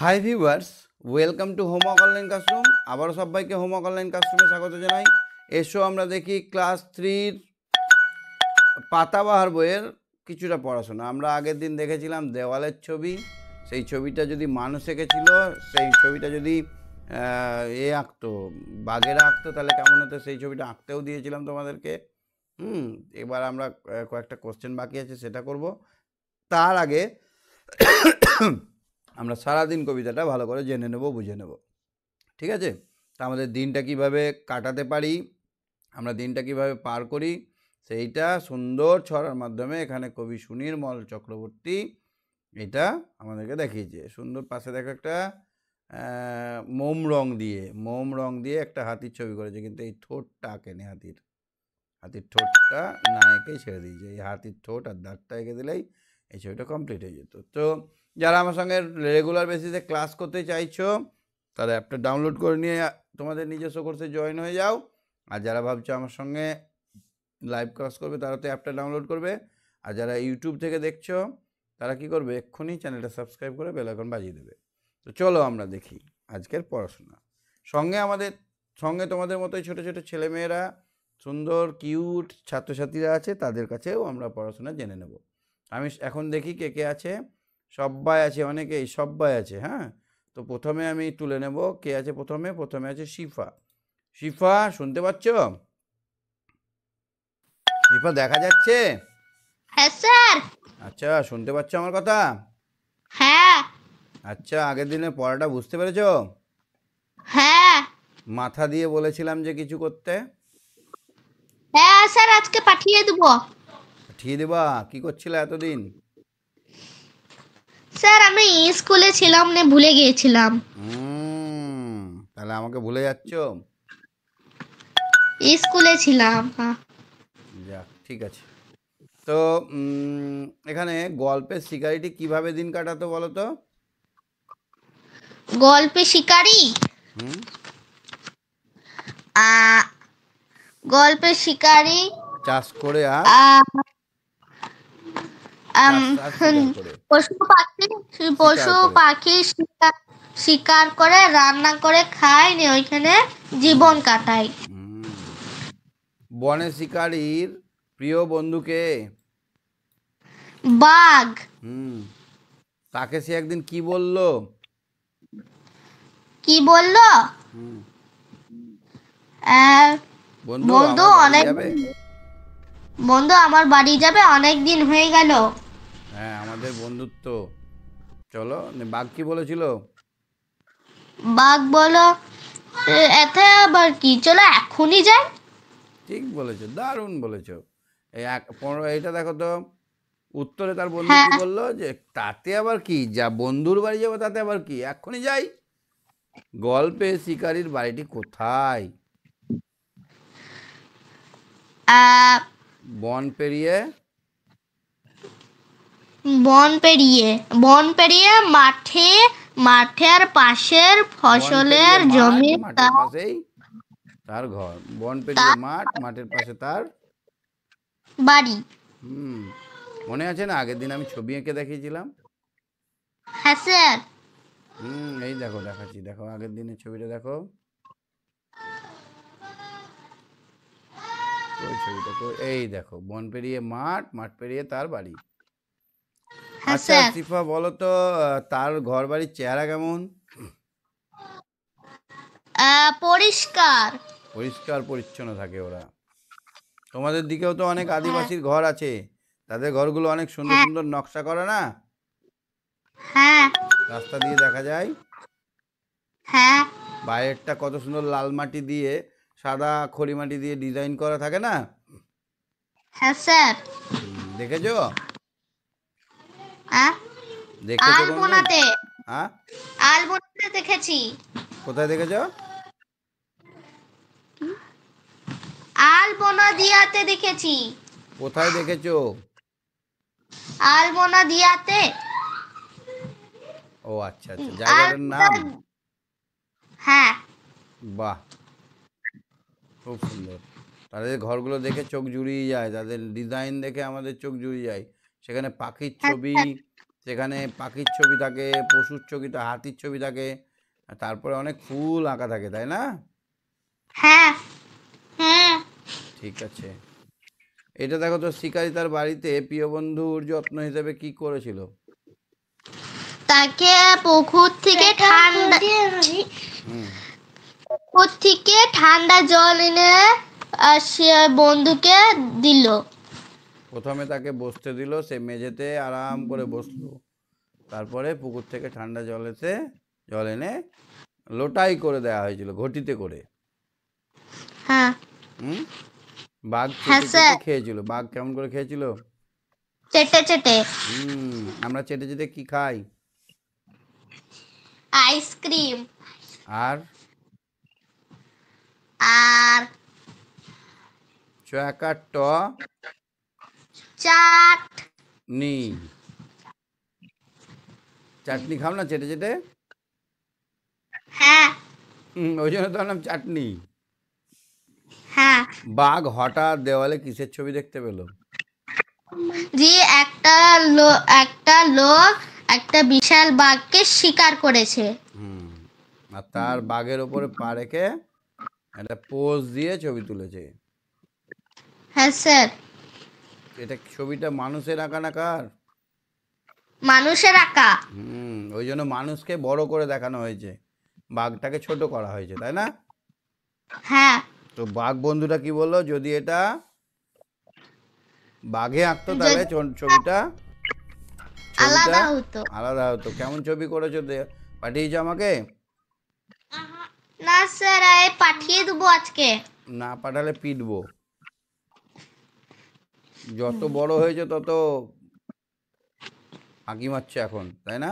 Hi viewers, welcome to homework online classroom. আবারও সবাইকে homework online ক্লাসরুমে স্বাগত জানাই। এসো আমরা দেখি ক্লাস 3-র পাতাবাহার বইয়ের কিছুটা পড়াশোনা। আমরা আগের দিন দেখেছিলাম দেওয়ালের ছবি। সেই ছবিটা যদি মানুষ এঁকেছিল, সেই ছবিটা যদি আঁকতো, বাঘেরা আঁকতো, তাহলে কেমন হতো সেই ছবিটা আঁকতেও দিয়েছিলাম তোমাদেরকে। এবার আমরা কয়েকটা কোশ্চেন বাকি আছে, সেটা করব। তার আগে আমরা সারাদিন কবিতাটা ভালো করে জেনে নেব, বুঝে নেব, ঠিক আছে? তা আমাদের দিনটা কিভাবে কাটাতে পারি, আমরা দিনটা কিভাবে পার করি, সেইটা সুন্দর ছড়ার মাধ্যমে এখানে কবি সুনির্মল চক্রবর্তী এটা আমাদেরকে দেখিয়েছে। সুন্দর পাশে দেখো একটা মোম রং দিয়ে একটা হাতির ছবি করেছে, কিন্তু এই ঠোঁটটা আঁকেনি। হাতির ঠোঁটটা না এঁকেই ছেড়ে দিয়েছে। এই হাতির ঠোঁট আর দাঁতটা এঁকে দিলেই এই ছবিটা কমপ্লিট হয়ে যেত। তো যারা আমার সঙ্গে রেগুলার বেসিসে ক্লাস করতে চাইছো, তারা অ্যাপটা ডাউনলোড করে নিয়ে তোমাদের নিজস্ব কোর্সে জয়েন হয়ে যাও। আর যারা ভাবছো আমার সঙ্গে লাইভ ক্লাস করবে, তারা তো অ্যাপটা ডাউনলোড করবে। আর যারা ইউটিউব থেকে দেখছো, তারা কি করবে, এক্ষুনি চ্যানেলটা সাবস্ক্রাইব করে বেল আইকন বাজিয়ে দেবে। তো চলো আমরা দেখি আজকের পড়াশোনা। সঙ্গে তোমাদের মতোই ছোটো ছোটো ছেলেমেয়েরা, সুন্দর কিউট ছাত্রছাত্রীরা আছে, তাদের কাছেও আমরা পড়াশোনা জেনে নেব। আমি এখন দেখি কে কে আছে। সবাই আছে, অনেকেই, সবাই আছে। হ্যাঁ, তো প্রথমে আমি তুলে নেব কে আছে। প্রথমে আছে শিফা। শিফা শুনতে পাচ্ছ? শিফা দেখা যাচ্ছে? হ্যাঁ স্যার। আচ্ছা, শুনতে পাচ্ছ আমার কথা? হ্যাঁ। আচ্ছা, আগের দিনে পড়াটা বুঝতে পেরেছো? হ্যাঁ। মাথা দিয়ে বলেছিলাম যে কিছু করতে। হ্যাঁ স্যার, আজকে পাঠিয়ে দেব। পাঠিয়ে দেবা? কি করছিলে এতদিন? স্যার আমি স্কুলে ছিলাম না, ভুলে গিয়েছিলাম। তাহলে আমাকে ভুলে যাচ্ছ? স্কুলে ছিলাম। যাক, ঠিক আছে। তো এখানে গল্পের শিকারিটি কিভাবে দিন কাটাতো বলো তো? গল্পে শিকারি, গল্পে শিকারি চাষ করে আর পশু পাখি শিকার করে, রান্না করে খায়, নিয়ে ওইখানে জীবন কাটায়। বনে শিকারীর প্রিয় বন্ধুকে? বাঘ। তাকে সে একদিন কি বলল? বন্ধু আমার বাড়ি যাবে, অনেক দিন হয়ে গেল। হ্যাঁ, আমাদের বন্ধুত্ব। চলো, বাঘ কি বলেছিল? বাঘ বলো, এতে আবার কি, চলো এখনই যাই। ঠিক বলেছো, দারুণ বলেছো। এইটা দেখো তো, উত্তরে তার বন্ধু কি বললো, যে তাতে আবার কি, যা বন্ধুর বাড়ি যাবো তাতে আবার কি, এখনই যাই। গল্পে শিকারীর বাড়িটি কোথায়? বন পেরিয়ে মাঠের পাশের ফসলের জমি, মাঠের পাশেই তার ঘর। বন পেরিয়ে মাঠ, মাঠের পাশে তার বাড়ি। মনে আছে না, আগের দিন আমি ছবি এঁকে দেখিয়েছিলাম? হ্যাঁ স্যার। এই দেখো, দেখাচ্ছি, দেখো আগের দিনের ছবিটা দেখো। ওই ছবিটা এই দেখো, বন পেরিয়ে মাঠ, মাঠ পেরিয়ে তার বাড়ি। আচ্ছা শিফা, বলো তো তার ঘর বাড়ির চেহারা কেমন? পরিষ্কার পরিচ্ছন্ন থাকে ওরা। তোমাদের দিকেও তো অনেক আদিবাসীর ঘর আছে, তাদের ঘরগুলো অনেক সুন্দর সুন্দর নকশা করা না? হ্যাঁ, রাস্তা দিয়ে দেখা যায়। হ্যাঁ, বাইরেরটা কত সুন্দর লাল মাটি দিয়ে, সাদা খড়ি মাটি দিয়ে ডিজাইন করা থাকে না? হ্যাঁ স্যার। দেখেছো? আলপনাতে দেখেছি। কোথায় দেখেছো? আলপনা দিয়াতে দেখেছি। কোথায় দেখেছো? আলপনা দিয়াতে। ও আচ্ছা আচ্ছা, জায়গাটার নাম? হ্যাঁ। বাহ, খুব সুন্দর। তাদের ঘরগুলো দেখে চোখ জুড়িয়ে যায়, তাদের ডিজাইন দেখে আমাদের চোখ জুড়িয়ে যায়। সেখানে পাখির ছবি, সেখানে পাখির ছবি থাকে, পশুর ছবি, হাতির ছবি থাকে, আর তারপরে অনেক ফুল আঁকা থাকে, তাই না? হ্যাঁ। হ্যাঁ। ঠিক আছে। এটা দেখো তো, শিকারি তার বাড়িতে প্রিয় বন্ধুর যত্ন হিসেবে কি করেছিল? তাকে পুকুর থেকে হুম। ঠান্ডা জল এনে সে বন্ধুকে দিল। প্রথমে তাকে বসতে দিল, সে মেঝেতে আরাম করে বসলো। তারপরে পুকুর থেকে ঠান্ডা জল এনে লোটাই করে দেওয়া হয়েছিল, ঘটিতে করে। হ্যাঁ। হুম। বাঘ হ্যাঁ চেটে চেটে স্যার। খেয়েছিল। বাঘ কেমন করে খেয়েছিল? চেটে চেটে। আমরা চেটে চেটে কি খাই? আইসক্রিম। আর আর চাকাট চাট। নি চাটনি খাও না চেটে চেটে? হ্যাঁ। ওই জন্য তার নাম চাটনি। হ্যাঁ। বাঘ হঠাৎ দেওয়ালে কিসের ছবি দেখতে পেল? যে একটা লোক একটা বিশাল বাঘকে শিকার করেছে। আর তার বাঘের ওপরে পা রেখে একটা পোজ দিয়ে ছবি তুলেছে। হ্যাঁ স্যার। এটা ছবিটা মানুষের আঁকা না কার? মানুষের আঁকা। ওই জন্য মানুষকে বড় করে দেখানো হয়েছে, বাঘটাকে ছোট করা হয়েছে, তাই না? হ্যাঁ। তো বাঘ বন্ধুটা কি বললো, যদি এটা বাঘে আঁকতো তাহলে ছবিটা আলাদা হতো। আলাদা হতো। কেমন ছবি করেছো, পাঠিয়েছো আমাকে? না স্যার, পাঠিয়ে দেবো আজকে। না পাঠালে পিটবো। যত বড় হয়েছে তত ফাঁকি মারছে এখন, তাই না?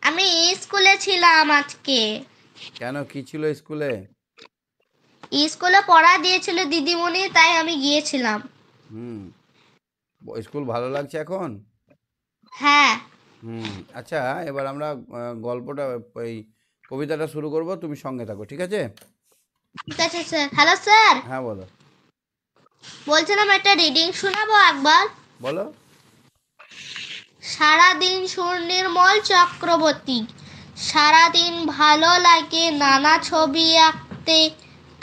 আমি স্কুলে ছিলাম আজকে। কেন, কি ছিল স্কুলে? স্কুলে পড়া দিয়েছিল দিদিমণি, তাই আমি গিয়েছিলাম। স্কুল ভালো লাগছে এখন? হ্যাঁ। আচ্ছা, এবার আমরা গল্পটা, এই কবিতাটা শুরু করব, তুমি সঙ্গে থাকো, ঠিক আছে? ঠিক আছে স্যার। Hello sir. হ্যাঁ বলো। বলছিলাম একটা রিডিং শোনাবো একবার। বলো। সারাদিন সুনির্মল চক্রবর্তী। সারাদিন ভালো লাগে নানা ছবি আঁকতে,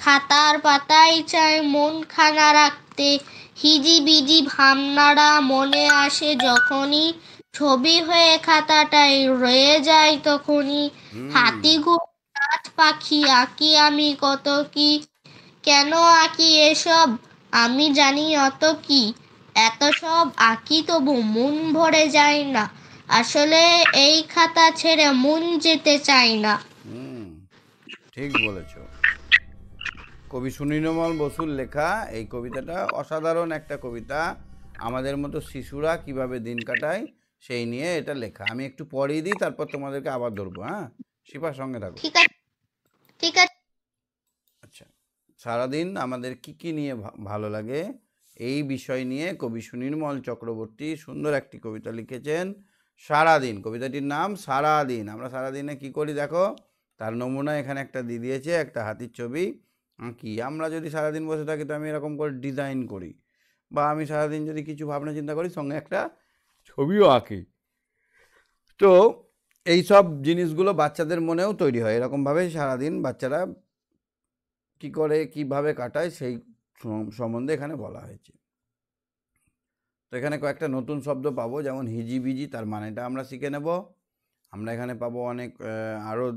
খাতার পাতায় চাই মন খানা রাখতে। হিজিবিজি ভাবনারা মনে আসে যখনই, ছবি হয়ে খাতাটাই রয়ে যায় তখনই। হাতি ঘোড়া গাছ পাখি আঁকি আমি কত কি, কেন আঁকি এসব আমি জানি অত কি। এত সব আঁকি তবু মন ভরে যায় না, আসলে এই খাতা ছেড়ে মন যেতে চাই না। ঠিক বলেছ। কবি সুনির্মল বসুর লেখা এই কবিতাটা অসাধারণ একটা কবিতা। আমাদের মতো শিশুরা কিভাবে দিন কাটায় সেই নিয়ে এটা লেখা। আমি একটু পড়িয়ে দিই, তারপর তোমাদেরকে আবার ধরবো। হ্যাঁ, শিপার সঙ্গে থাকো। ঠিক আছে। ঠিক আছে। আচ্ছা, সারাদিন আমাদের কি নিয়ে ভালো লাগে এই বিষয় নিয়ে কবি সুনির্মল চক্রবর্তী সুন্দর একটি কবিতা লিখেছেন, সারাদিন। কবিতাটির নাম সারাদিন। আমরা সারাদিনে কি করি দেখো, তার নমুনা এখানে একটা দিয়ে দিয়েছে, একটা হাতির ছবি আঁকি। আমরা যদি সারাদিন বসে থাকি তো আমি এরকম করে ডিজাইন করি, বা আমি সারাদিন যদি কিছু ভাবনা চিন্তা করি সঙ্গে একটা ছবিও আঁকি। তো এই সব জিনিসগুলো বাচ্চাদের মনেও তৈরি হয়। এরকমভাবে সারাদিন বাচ্চারা কি করে, কিভাবে কাটায় সেই সম্বন্ধে এখানে বলা হয়েছে। তো এখানে কয়েকটা নতুন শব্দ পাবো, যেমন হিজিবিজি, তার মানেটা আমরা শিখে নেব। আমরা এখানে পাবো অনেক আরও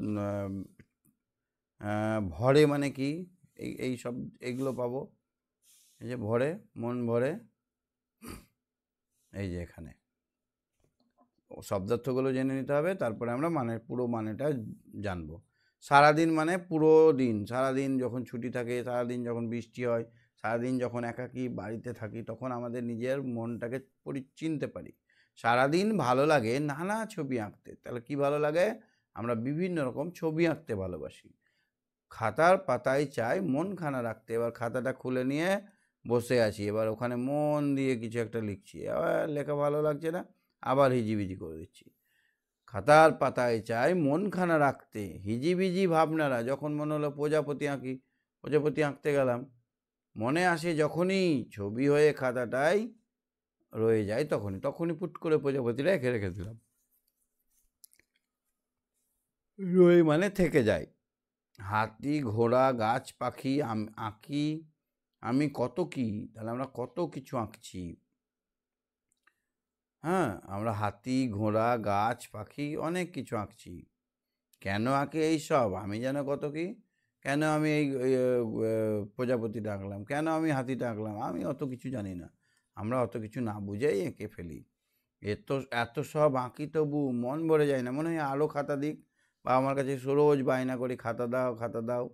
ভরে মানে কি, এই সব এগুলো পাবো। এই যে ভরে, মন ভরে, এই যে এখানে শব্দার্থগুলো জেনে নিতে হবে, তারপরে আমরা পুরো মানেটা জানবো। সারাদিন মানে পুরো দিন। সারাদিন যখন ছুটি থাকে, সারাদিন যখন বৃষ্টি হয়, সারাদিন যখন একাকী বাড়িতে থাকি, তখন আমাদের নিজের মনটাকে চিনতে পারি। সারাদিন ভালো লাগে নানা ছবি আঁকতে। তাহলে কি ভালো লাগে? আমরা বিভিন্ন রকম ছবি আঁকতে ভালোবাসি। খাতার পাতায় চাই মন খানা রাখতে। এবার খাতাটা খুলে নিয়ে বসে আছি, এবার ওখানে মন দিয়ে কিছু একটা লিখছি, আবার লেখা ভালো লাগছে না, আবার হিজিবিজি করে দিচ্ছি। খাতার পাতায় চাই মনখানা রাখতে, হিজিবিজি ভাবনারা, যখন মনে হলো প্রজাপতি আঁকি, প্রজাপতি আঁকতে গেলাম, মনে আসে যখনই ছবি হয়ে খাতাটাই রয়ে যায় তখনই তখনই পুট করে প্রজাপতিরা এঁকে রেখে দিলাম। রয়ে মানে থেকে যায়। হাতি, ঘোড়া, গাছ, পাখি, আঁকি আমি কত কি, তাহলে আমরা কত কিছু আঁকছি। হ্যাঁ, আমরা হাতি, ঘোড়া, গাছ, পাখি অনেক কিছু আঁকছি। কেন আঁকে এই সব? আমি যেন কত কি, কেন আমি এই প্রজাপতিটা আঁকলাম, কেন আমি হাতিটা আঁকলাম, আমি অত কিছু জানি না। আমরা অত কিছু না বুঝেই এঁকে ফেলি। এত সব আঁকি তবু মন ভরে যায় না, মনে হয় আরও খাতা দিক, বা আমার কাছে রোজ বায়না করি খাতা দাও খাতা দাও,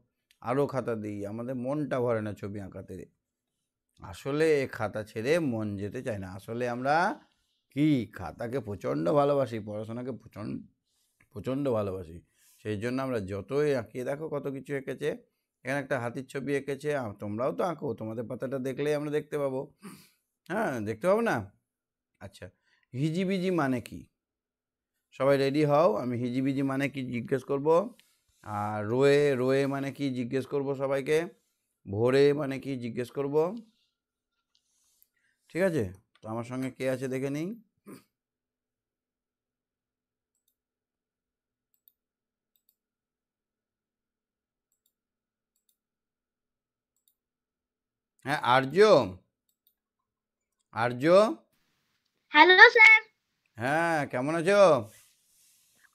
আরও খাতা দিই, আমাদের মনটা ভরে না ছবি আঁকাতে। আসলে এ খাতা ছেড়ে মন যেতে চায় না। আসলে আমরা কি খাতাকে প্রচণ্ড ভালোবাসি, পড়াশোনাকে প্রচণ্ড ভালোবাসি। সেই জন্য আমরা যতই আঁকিয়ে, দেখো কত কিছু এঁকেছে, এখানে একটা হাতির ছবি এঁকেছে, তোমরাও তো আঁকো, তোমাদের পাতাটা দেখলেই আমরা দেখতে পাবো। হ্যাঁ, দেখতে পাবো না? আচ্ছা, হিজিবিজি মানে কি? সবাই রেডি হও, আমি হিজিবিজি মানে কি জিজ্ঞেস করব। আর রোয়ে রোয়ে মানে কি জিজ্ঞেস করব সবাইকে। ভোরে মানে কি জিজ্ঞেস করব। ঠিক আছে, তো আমার সঙ্গে কে আছে দেখে নিই। হ্যাঁ, আর্য। আর্য, হ্যালো স্যার। হ্যাঁ, কেমন আছো?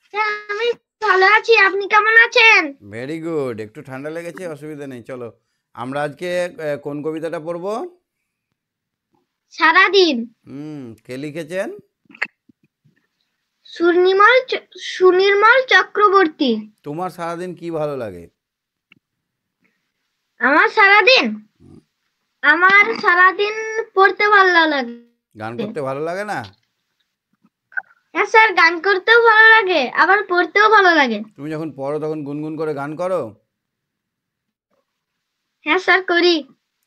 স্যার আমি ভালো আছি, আপনি কেমন আছেন? Very good. একটু ঠান্ডা লেগেছে, অসুবিধা নেই, চলো আমরা আজকে কোন কবিতাটা পড়বো? সারাদিন। কে লিখেছেন? সুনির্মল চক্রবর্তী। তোমার সারাদিন কি ভালো লাগে? আমার সারাদিন আমার সারাদিন পড়তে ভালো লাগে। গান করতে ভালো লাগে না? হ্যাঁ স্যার, গান করতেও ভালো লাগে, আবার পড়তেও ভালো লাগে। তুমি যখন পড়ো তখন গুনগুন করে গান করো? হ্যাঁ স্যার, করি।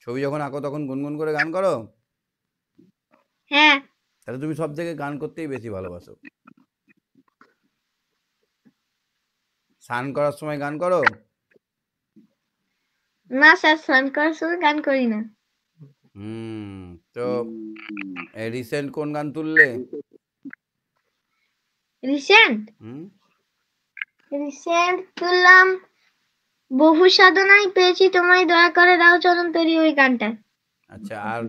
ছবি যখন আঁকো তখন গুনগুন করে গান করো? হ্যাঁ। তাহলে তুমি সব থেকে গান করতেই বেশি ভালোবাসো। স্নান করার সময় গান করো? না স্যার, স্নান করার সময় গান করি না। তো রিসেন্ট কোন গান তুললে? রিসেন্ট তুললাম বহু সাধনায় পেয়েছি তোমায়, দয়া করে দাও চরণ তরি, ওই গানটা। আচ্ছা, আর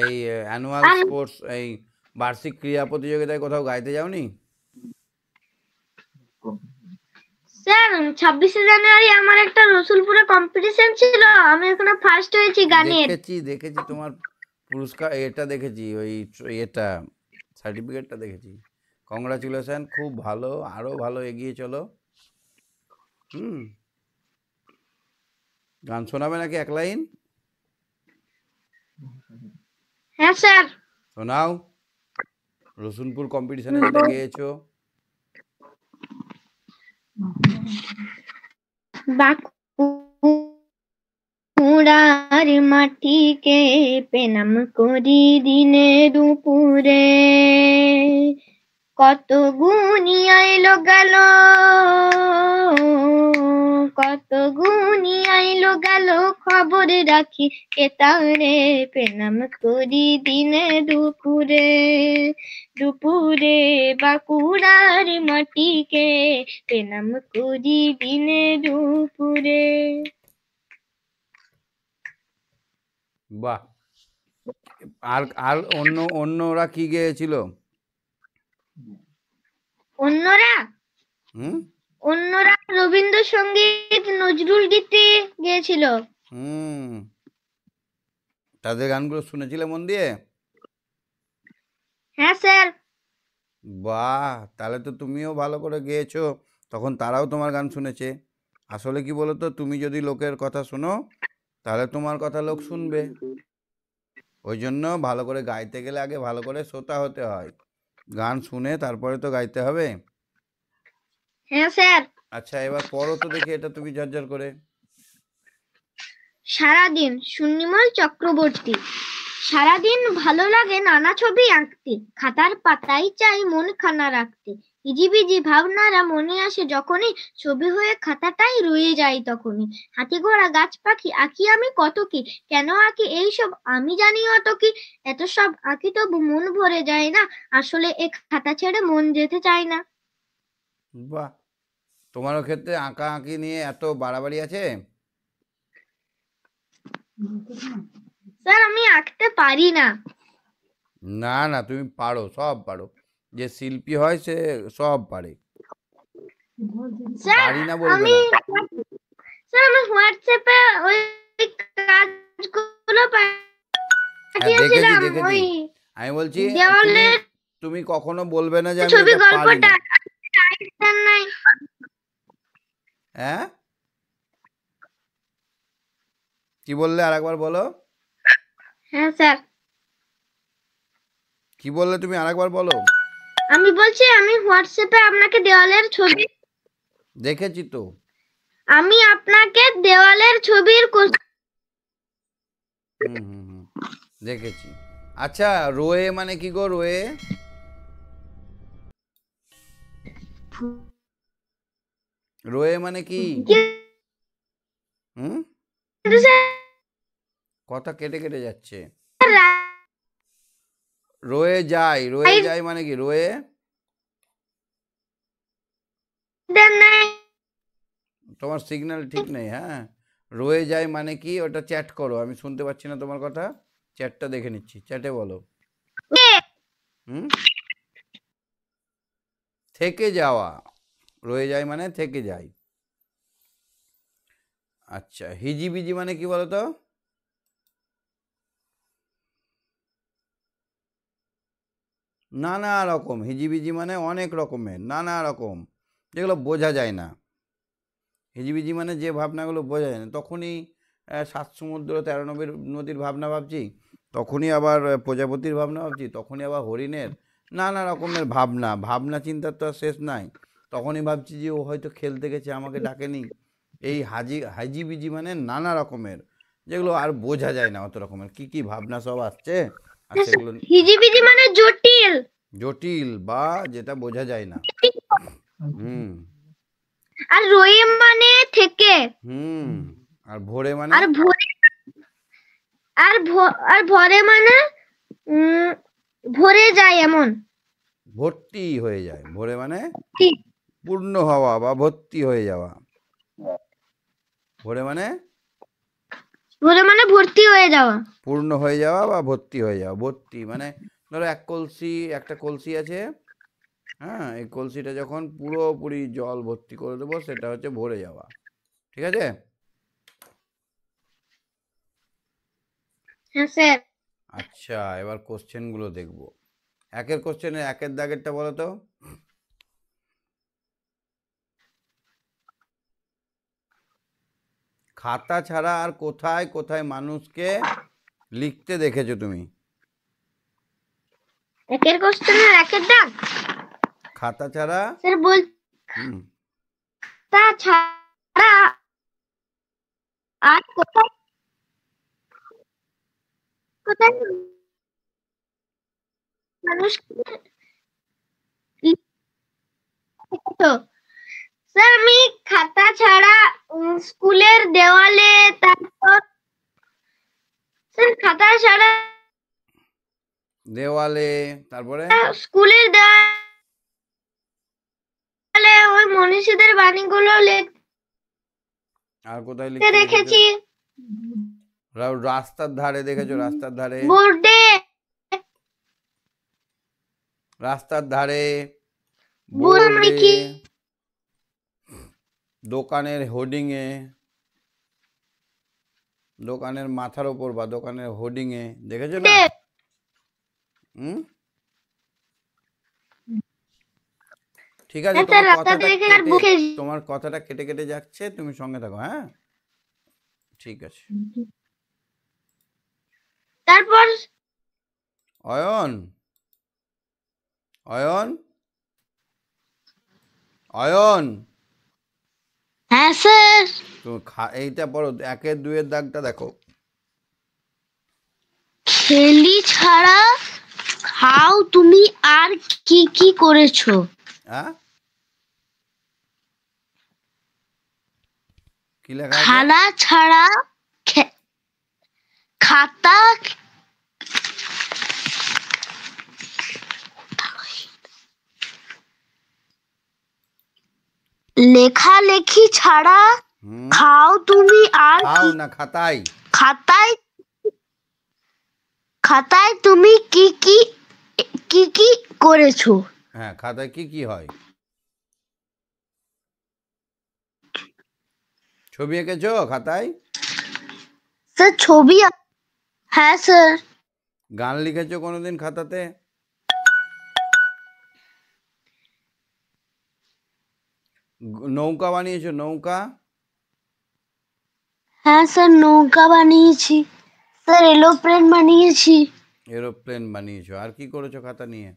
এই অ্যানুয়াল স্পোর্টস, এই বার্ষিক ক্রীড়া প্রতিযোগিতায় কোথাও গাইতে যাওনি? স্যার 26শে জানুয়ারি আমার একটা রসুলপুরে কম্পিটিশন ছিল, আমি ওখানে ফার্স্ট হয়েছি গানের। দেখেছি তোমার পুরস্কার, এটা দেখেছি, ওই এটা সার্টিফিকেটটা দেখেছি। কংগ্রাচুলেশন, খুব ভালো, আরো ভালো এগিয়ে চলো। গান শোনাবে নাকি এক লাইন? হ্যাঁ স্যার। শোনাও, রসুলপুর কম্পিটিশনে যেটা গেয়েছো। বাঁকুড়ার মাটিকে পেনাম করি দিনে দুপুরে, কত গুণী আইলো গেল, কত গুণী আইলো গেল, খবর রাখি কেতারে, পেনাম করি দিনে দুপুরে, দুপুরে বাঁকুড়ার মাটিকে পেনাম করি দিনে দুপুরে। বাহ। আর আর অন্যরা কি গেয়েছিল? অন্যরা রবীন্দ্রসঙ্গীত, নজরুল গীতি গেয়েছিল। তাদের গানগুলো শুনেছিলে মন দিয়ে? হ্যাঁ স্যার। বাহ, তাহলে তো তুমিও ভালো করে গেয়েছো, তখন তারাও তোমার গান শুনেছে। আসলে কি বলো তো, তুমি যদি লোকের কথা শোনো তাহলে তোমার কথা লোক শুনবে। ওই জন্য ভালো করে গাইতে গেলে আগে ভালো করে শ্রোতা হতে হয়, গান শুনে তারপরে তো গাইতে হবে। হ্যাঁ স্যার। আচ্ছা, এবার পড়ো তো দেখি এটা তুমি ঝরঝর করে। সারাদিন, সুনির্মল চক্রবর্তী। সারাদিন ভালো লাগে নানা ছবি আঁকতে, খাতার পাতায় চাই মন খানা রাখতে, হিজিবিজি ভাবনারা মনে আসে যখনই, ছবি হয়ে খাতাটাই রয়ে যায় তখনই। হাতি ঘোড়া গাছ পাখি আঁকি আমি কত কি, কেন আঁকি এইসব আমি জানি অত কি, এত সব আঁকি তবু মন ভরে যায় না, আসলে এ খাতা ছেড়ে মন যেতে চায় না। বাহ, তোমারও ক্ষেত্রে আঁকা আঁকি নিয়ে এত বাড়াবাড়ি আছে? স্যার আমি আঁকতে পারি না। না না, তুমি পারো, সব পারো। যে শিল্পী হয় সে সব পারে, স্যার পারি না বলবে আমি না। স্যার আমি হোয়াটসঅ্যাপে ওই কাজগুলো হ্যাঁ, দেখেছি পাঠিয়েছিলাম, দেখেছি। ওই আমি বলছি তুমি দেওয়ালের তুমি কখনো বলবে না যে আমি ছবি এটা পারি গল্পটা না। নাই। হ্যাঁ, কি বললে আরেকবার বলো। হ্যাঁ স্যার, কি বললে তুমি আরেকবার বলো। আমি বলছি আমি হোয়াটসঅ্যাপে আপনাকে দেওয়ালের ছবি, দেখেছি তো। আমি আপনাকে দেওয়ালের ছবির হুম হুম হুম, দেখেছি। আচ্ছা, রোয়ে মানে কি গো? রোয়ে রোয়ে মানে কি? হুম, কথা কেটে কেটে যাচ্ছে। রয়ে যায়, রয়ে যায় মানে কি? রয়ে তোমার সিগন্যাল ঠিক নেই। হ্যাঁ, রয়ে যায় মানে কি? ওটা চ্যাট করো, আমি শুনতে পাচ্ছি না তোমার কথা। চ্যাটটা দেখে নিচ্ছি, চ্যাটে বলো। হুম, থেকে যাওয়া, রয়ে যায় মানে থেকে যায়। আচ্ছা, হিজিবিজি মানে কি বলো তো? নানা রকম। হিজিবিজি মানে অনেক রকমের, নানা রকম, যেগুলো বোঝা যায় না। হিজিবিজি মানে যে ভাবনাগুলো বোঝা যায় না, তখনই সাত সমুদ্র 13 নদীর ভাবনা ভাবছি, তখনই আবার প্রজাপতির ভাবনা ভাবছি, তখনই আবার হরিণের, নানা রকমের ভাবনা। ভাবনা চিন্তার তো আর শেষ নাই। তখনই ভাবছি যে ও হয়তো খেলতে গেছে, আমাকে ডাকেনি। এই হাজিবিজি মানে নানা রকমের, যেগুলো আর বোঝা যায় না অত রকমের, কি কি ভাবনা সব আসছে, আর সেগুলো হিজিবিজি মানে জটিল, জটিল বা যেটা বোঝা যায় না। হুম আর রয়ে মানে থেকে, হুম, আর ভোরে মানে আর ভরে, আর ভরে মানে ভরে যায় এমন। ভর্তি হয়ে যায়। ভোরে মানে ঠিক, পূর্ণ হওয়া বা ভর্তি হয়ে যাওয়া। ভোরে মানে ভরে মানে ভর্তি হয়ে যাওয়া। পূর্ণ হয়ে যাওয়া বা ভর্তি হয়ে যাওয়া। ভর্তি মানে ধরো একটা কলসি আছে, হ্যাঁ, এই কলসিটা যখন পুরোপুরি জল ভর্তি করে দেবো, সেটা হচ্ছে ভরে যাওয়া। ঠিক আছে? হ্যাঁ স্যার। আচ্ছা, এবার কোশ্চেনগুলো দেখবো। একের কোশ্চেনের একের দাগেরটা বলো তো। খাতা ছাড়া আর কোথায় কোথায় মানুষকে লিখতে দেখেছো তুমি? একের কোশ্চেনের একের দাগ খাতা ছাড়া। স্যার বল, হুম, তা ছাড়া আর কোথায় কোথায় মানুষ লিখতো? স্যার আমি খাতা ছাড়া স্কুলের দেওয়ালে, তারপর স্যার খাতা ছাড়া দেওয়ালে, তারপরে স্কুলের দেওয়ালে ওই মনীষীদের বাণীগুলো আর কোথায় লিখতে লিখতে দেখেছো? দেখেছি, রাস্তার ধারে দেখেছো? রাস্তার ধারে, বোর্ডে, রাস্তার ধারে, বোর্ড বোর্ডে, লিখি, দোকানের হোর্ডিংয়ে, দোকানের মাথার ওপর বা দোকানের হোর্ডিংয়ে দেখেছো না? হুম, ঠিক আছে। স্যার রাস্তাতে দেখে আর বুকে। তোমার কথাটা কেটে কেটে যাচ্ছে, তুমি সঙ্গে থাকো। হ্যাঁ, ঠিক আছে। তারপর অয়ন, অয়ন, অয়ন, হ্যাঁ স্যার, তুমি এইটা পড়ো, একের দুইয়ের দাগটা দেখো। খেলি ছাড়া খাও তুমি আর কি কি করেছো? হ্যাঁ, কি লেখা আছে? খানা ছাড়া খাতা লেখালেখি ছাড়া হুম, খাও তুমি আর খাও না খাতায়। খাতায় খাতায় তুমি কি কি করেছো? হ্যাঁ, খাতায় কি কি হয়? ছবি এঁকেছো খাতায়? স্যার হ্যাঁ স্যার। গান লিখেছো কোনোদিন খাতাতে? নৌকা বানিয়েছো নৌকা? হ্যাঁ স্যার, নৌকা বানিয়েছি। স্যার এরোপ্লেন বানিয়েছি। এরোপ্লেন বানিয়েছো। আর কি করেছো খাতা নিয়ে?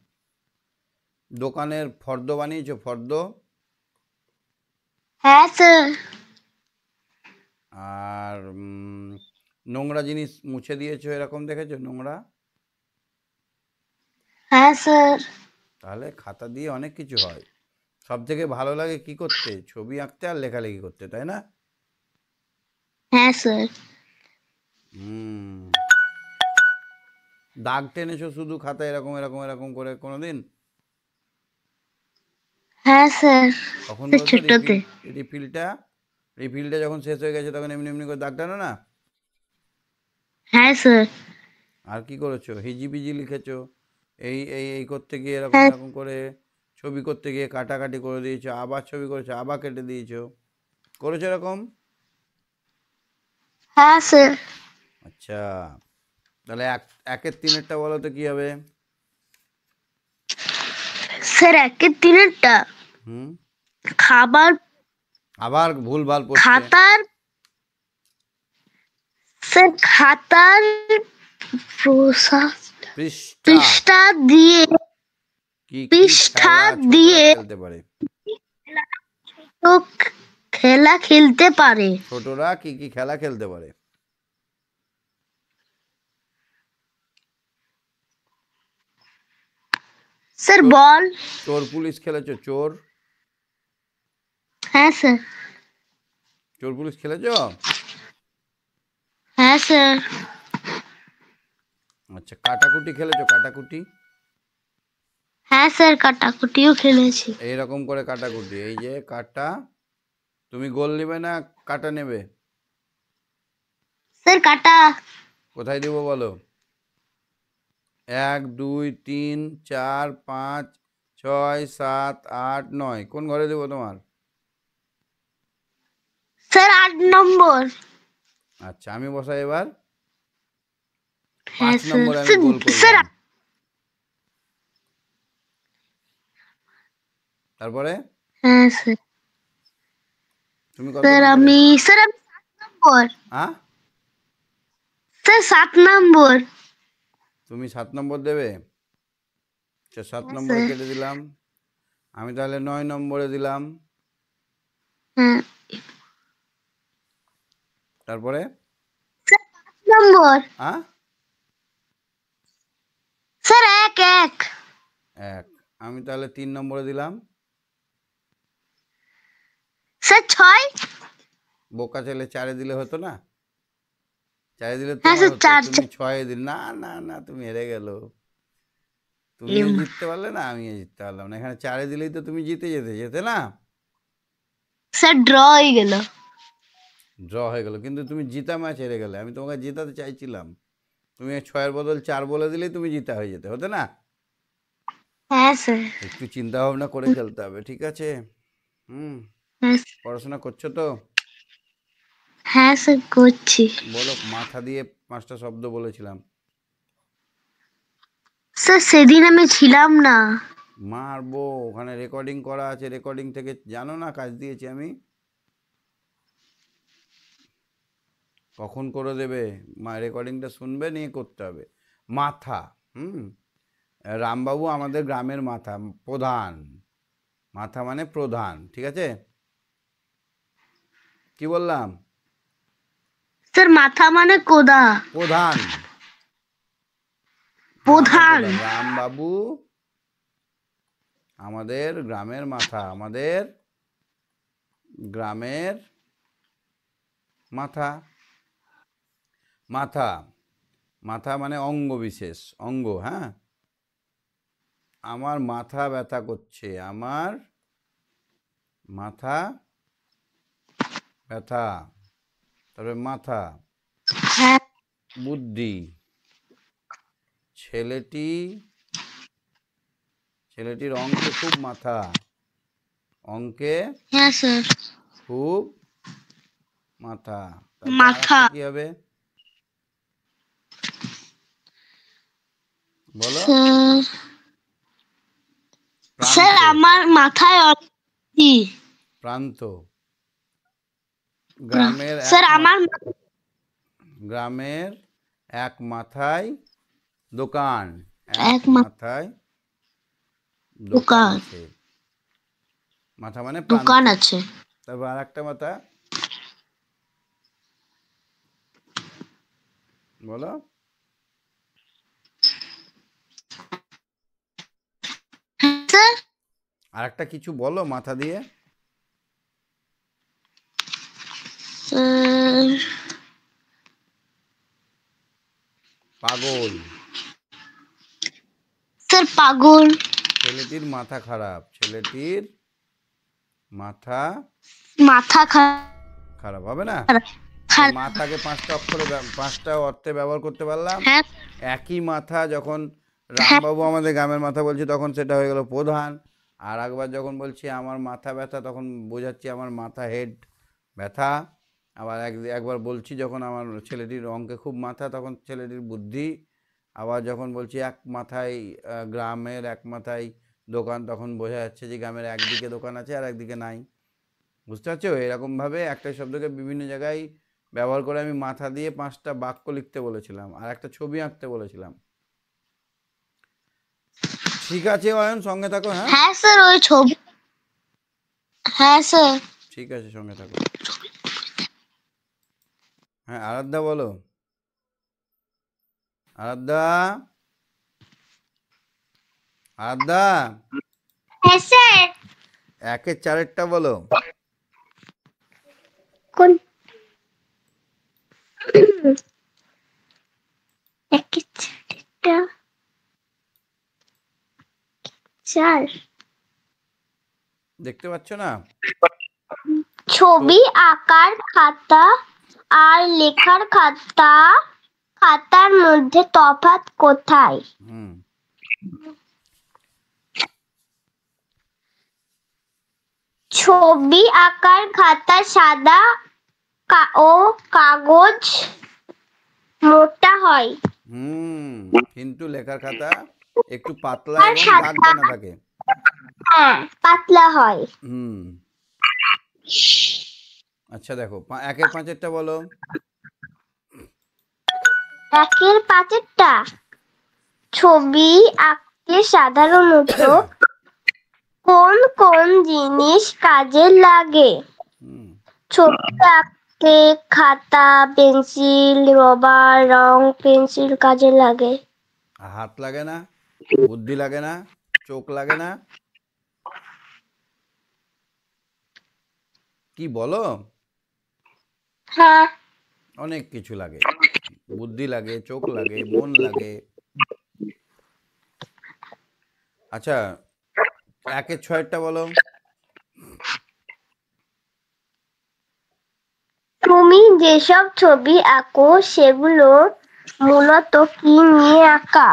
দোকানের ফর্দ বানিয়েছো ফর্দ? হ্যাঁ স্যার। আর নোংরা জিনিস মুছে দিয়েছো এরকম দেখেছো নোংরা? হ্যাঁ স্যার। তাহলে খাতা দিয়ে অনেক কিছু হয়। সব থেকে ভালো লাগে কি করতে? ছবি আঁকতে আর লেখালেখি করতে, তাই না? হ্যাঁ স্যার। হুম, দাগ টেনেছো শুধু খাতা এরকম এরকম এরকম করে কোনোদিন? হ্যাঁ স্যার। কখন স্যার বলতো? ছোটতে। রিফিলটা রিফিলটা যখন শেষ হয়ে গেছে তখন এমনি এমনি করে দাগ টানো না? হ্যাঁ স্যার। আর কি করেছো? হিজিবিজি লিখেছো এই এই এই করতে গিয়ে এরকম হ্যাঁ এরকম করে, ছবি করতে গিয়ে কাটাকাটি করে দিয়েছো, আবার ছবি করেছো আবার কেটে দিয়েছো, করেছো এরকম? হ্যাঁ স্যার। আচ্ছা, তাহলে একের তিনেরটা বলো তো কি হবে? স্যার একের তিনেরটা হুম, খাবার আবার ভুল ভাল পড়ছে। খাতার স্যার খাতার পৃষ্ঠা। পৃষ্ঠা দিয়ে কি কি পৃষ্ঠা খেলা ছোটরা দিয়ে খেলতে পারে? তো খেলা খেলতে পারে। ছোটরা কি কি খেলা খেলতে পারে? স্যার চোর বল। চোর পুলিশ খেলেছো? চোর হ্যাঁ স্যার। চোর পুলিশ খেলেছো? হ্যাঁ স্যার। আচ্ছা, কাটাকুটি খেলেছো? কাটাকুটি হ্যাঁ স্যার, কাটাকুটিও খেলেছি। এইরকম করে কাটাকুটি, এই যে কাটা, তুমি গোল নেবে না কাটা নেবে? স্যার কাটা। কোথায় দেবো বলো? 1 2 3 4 5 6 7 8 9, কোন ঘরে দেবো তোমার? স্যার 8 নম্বর। আচ্ছা, আমি বসাই এবার। হ্যাঁ 5 স্যার। নম্বরে আমি গোল স্যার করলাম। তারপরে হ্যাঁ স্যার। তুমি কত স্যার নম্বরে? আমি 7 নম্বর। হ্যাঁ, স্যার 7 নম্বর। তুমি 7 নম্বর দেবে? আচ্ছা, 7 হ্যাঁ নম্বরে স্যার। কেটে দিলাম। আমি তাহলে 9 নম্বরে দিলাম। হ্যাঁ তারপরে স্যার 5 নম্বর। হ্যাঁ, স্যার 1 1, আমি তাহলে 3 নম্বরে দিলাম। স্যার 6। বোকা ছেলে 4-এ দিলে হতো না? 4-এ দিলে হ্যাঁ তোমার স্যার হতো, 4। তুমি 6-এ দিলে। না না না, তুমি হেরে গেল। তুমিও জিততে পারলে না, আমিও জিততে পারলাম না। এখানে 4-এ দিলেই তো তুমি জিতে যেতে যেতে না? স্যার ড্র হয়ে গেল। ড্র হয়ে গেল, কিন্তু তুমি জিতা ম্যাচ হেরে গেলে। আমি তোমাকে জেতাতে চাইছিলাম, তুমি 6-এর বদল 4 বলে দিলেই তুমি জিতা হয়ে যেতে, হতো না? হ্যাঁ স্যার। একটু চিন্তা ভাবনা করে খেলতে হবে, ঠিক আছে? হুম, হ্যাঁ পড়াশোনা করছো তো? হ্যাঁ স্যার করছি। বলো, মাথা দিয়ে 5টা শব্দ বলেছিলাম। স্যার সেদিন আমি ছিলাম না। মারবো, ওখানে রেকর্ডিং করা আছে, রেকর্ডিং থেকে জানো না কাজ দিয়েছি আমি? কখন করে দেবে? রেকর্ডিংটা শুনবে, নিয়ে করতে হবে। মাথা, হুম, রামবাবু আমাদের গ্রামের মাথা, প্রধান। মাথা মানে প্রধান, ঠিক আছে? কি বললাম? স্যার মাথা মানে কোদা। প্রধান, গ্রামের প্রধান। প্রধান রামবাবু আমাদের গ্রামের মাথা, আমাদের গ্রামের মাথা। মাথা, মাথা মানে অঙ্গ বিশেষ, অঙ্গ। হ্যাঁ, আমার মাথা ব্যথা করছে, আমার মাথা ব্যথা। তারপরে মাথা। হ্যাঁ বুদ্ধি, ছেলেটির অঙ্কে খুব মাথা, অঙ্কে হ্যাঁ স্যার। খুব মাথা। তারপর মাথা। আরেকটা কি হবে বলো? স্যার প্রান্ত, আমার মাথায় অনেক। প্রান্ত। গ্রামের স্যার আমার গ্রামের এক মাথায় দোকান, এক এক মাথায় দোকান দোকান, আছে। মাথা মানে প্রান্ত। দোকান আছে। তারপর আর একটা মাথা বলো। স্যার আর একটা কিছু বলো মাথা দিয়ে। পাগল। স্যার পাগল। ছেলেটির মাথা খারাপ, ছেলেটির মাথা মাথা খারাপ হবে না? খারাপ। মাথাকে 5টা অক্ষরে 5টা অর্থে ব্যবহার করতে পারলাম। হ্যাঁ একই মাথা যখন হ্যাঁ রামবাবু আমাদের গ্রামের মাথা বলছি তখন সেটা হয়ে গেল প্রধান। আর একবার যখন বলছি আমার মাথা ব্যথা তখন বোঝাচ্ছি আমার মাথা হেড ব্যথা। আবার একবার বলছি যখন আমার ছেলেটির অঙ্কে খুব মাথা তখন ছেলেটির বুদ্ধি। আবার যখন বলছি এক মাথায় গ্রামের এক মাথায় দোকান তখন বোঝা যাচ্ছে যে গ্রামের একদিকে দোকান আছে আর একদিকে নাই। বুঝতে পারছো? এরকমভাবে একটা শব্দকে বিভিন্ন জায়গায় ব্যবহার করে আমি মাথা দিয়ে 5টা বাক্য লিখতে বলেছিলাম আর একটা ছবি আঁকতে বলেছিলাম। ঠিক আছে অয়ন, সঙ্গে থাকো। হ্যাঁ হ্যাঁ স্যার ওই ছবি। হ্যাঁ স্যার। ঠিক আছে, সঙ্গে থাকো। হ্যাঁ আরাধ্যা বলো। আরাধ্যা, আরাধ্যা, হ্যাঁ স্যার। 1-এর 4-এরটা বলো। কোন একটা চার। দেখতে পাচ্ছ না? ছবি আঁকার খাতা আর লেখার খাতার মধ্যে তফাৎ কোথায়? ছবি আঁকার খাতা সাদা ও কাগজ মোটা হয়। কিন্তু লেখার খাতা একটু পাতলা এবং দাগ টানা থাকে। হ্যাঁ পাতলা হয়। আচ্ছা দেখো 1-এর 5-এরটা বলো। 1-এর 5-এরটা ছবি আঁকতে সাধারণত কোন কোন জিনিস কাজে লাগে? ছবি আঁকতে খাতা, পেন্সিল, রবার, রং পেন্সিল কাজে লাগে। হাত লাগে না? বুদ্ধি লাগে না? চোখ লাগে না? কি বলো? হ্যাঁ অনেক কিছু লাগে। বুদ্ধি লাগে, চোখ লাগে, মন লাগে। আচ্ছা 1-এর 6-এরটা বলো। তুমি যেসব ছবি আঁকো সেগুলো মূলত কি নিয়ে আঁকা?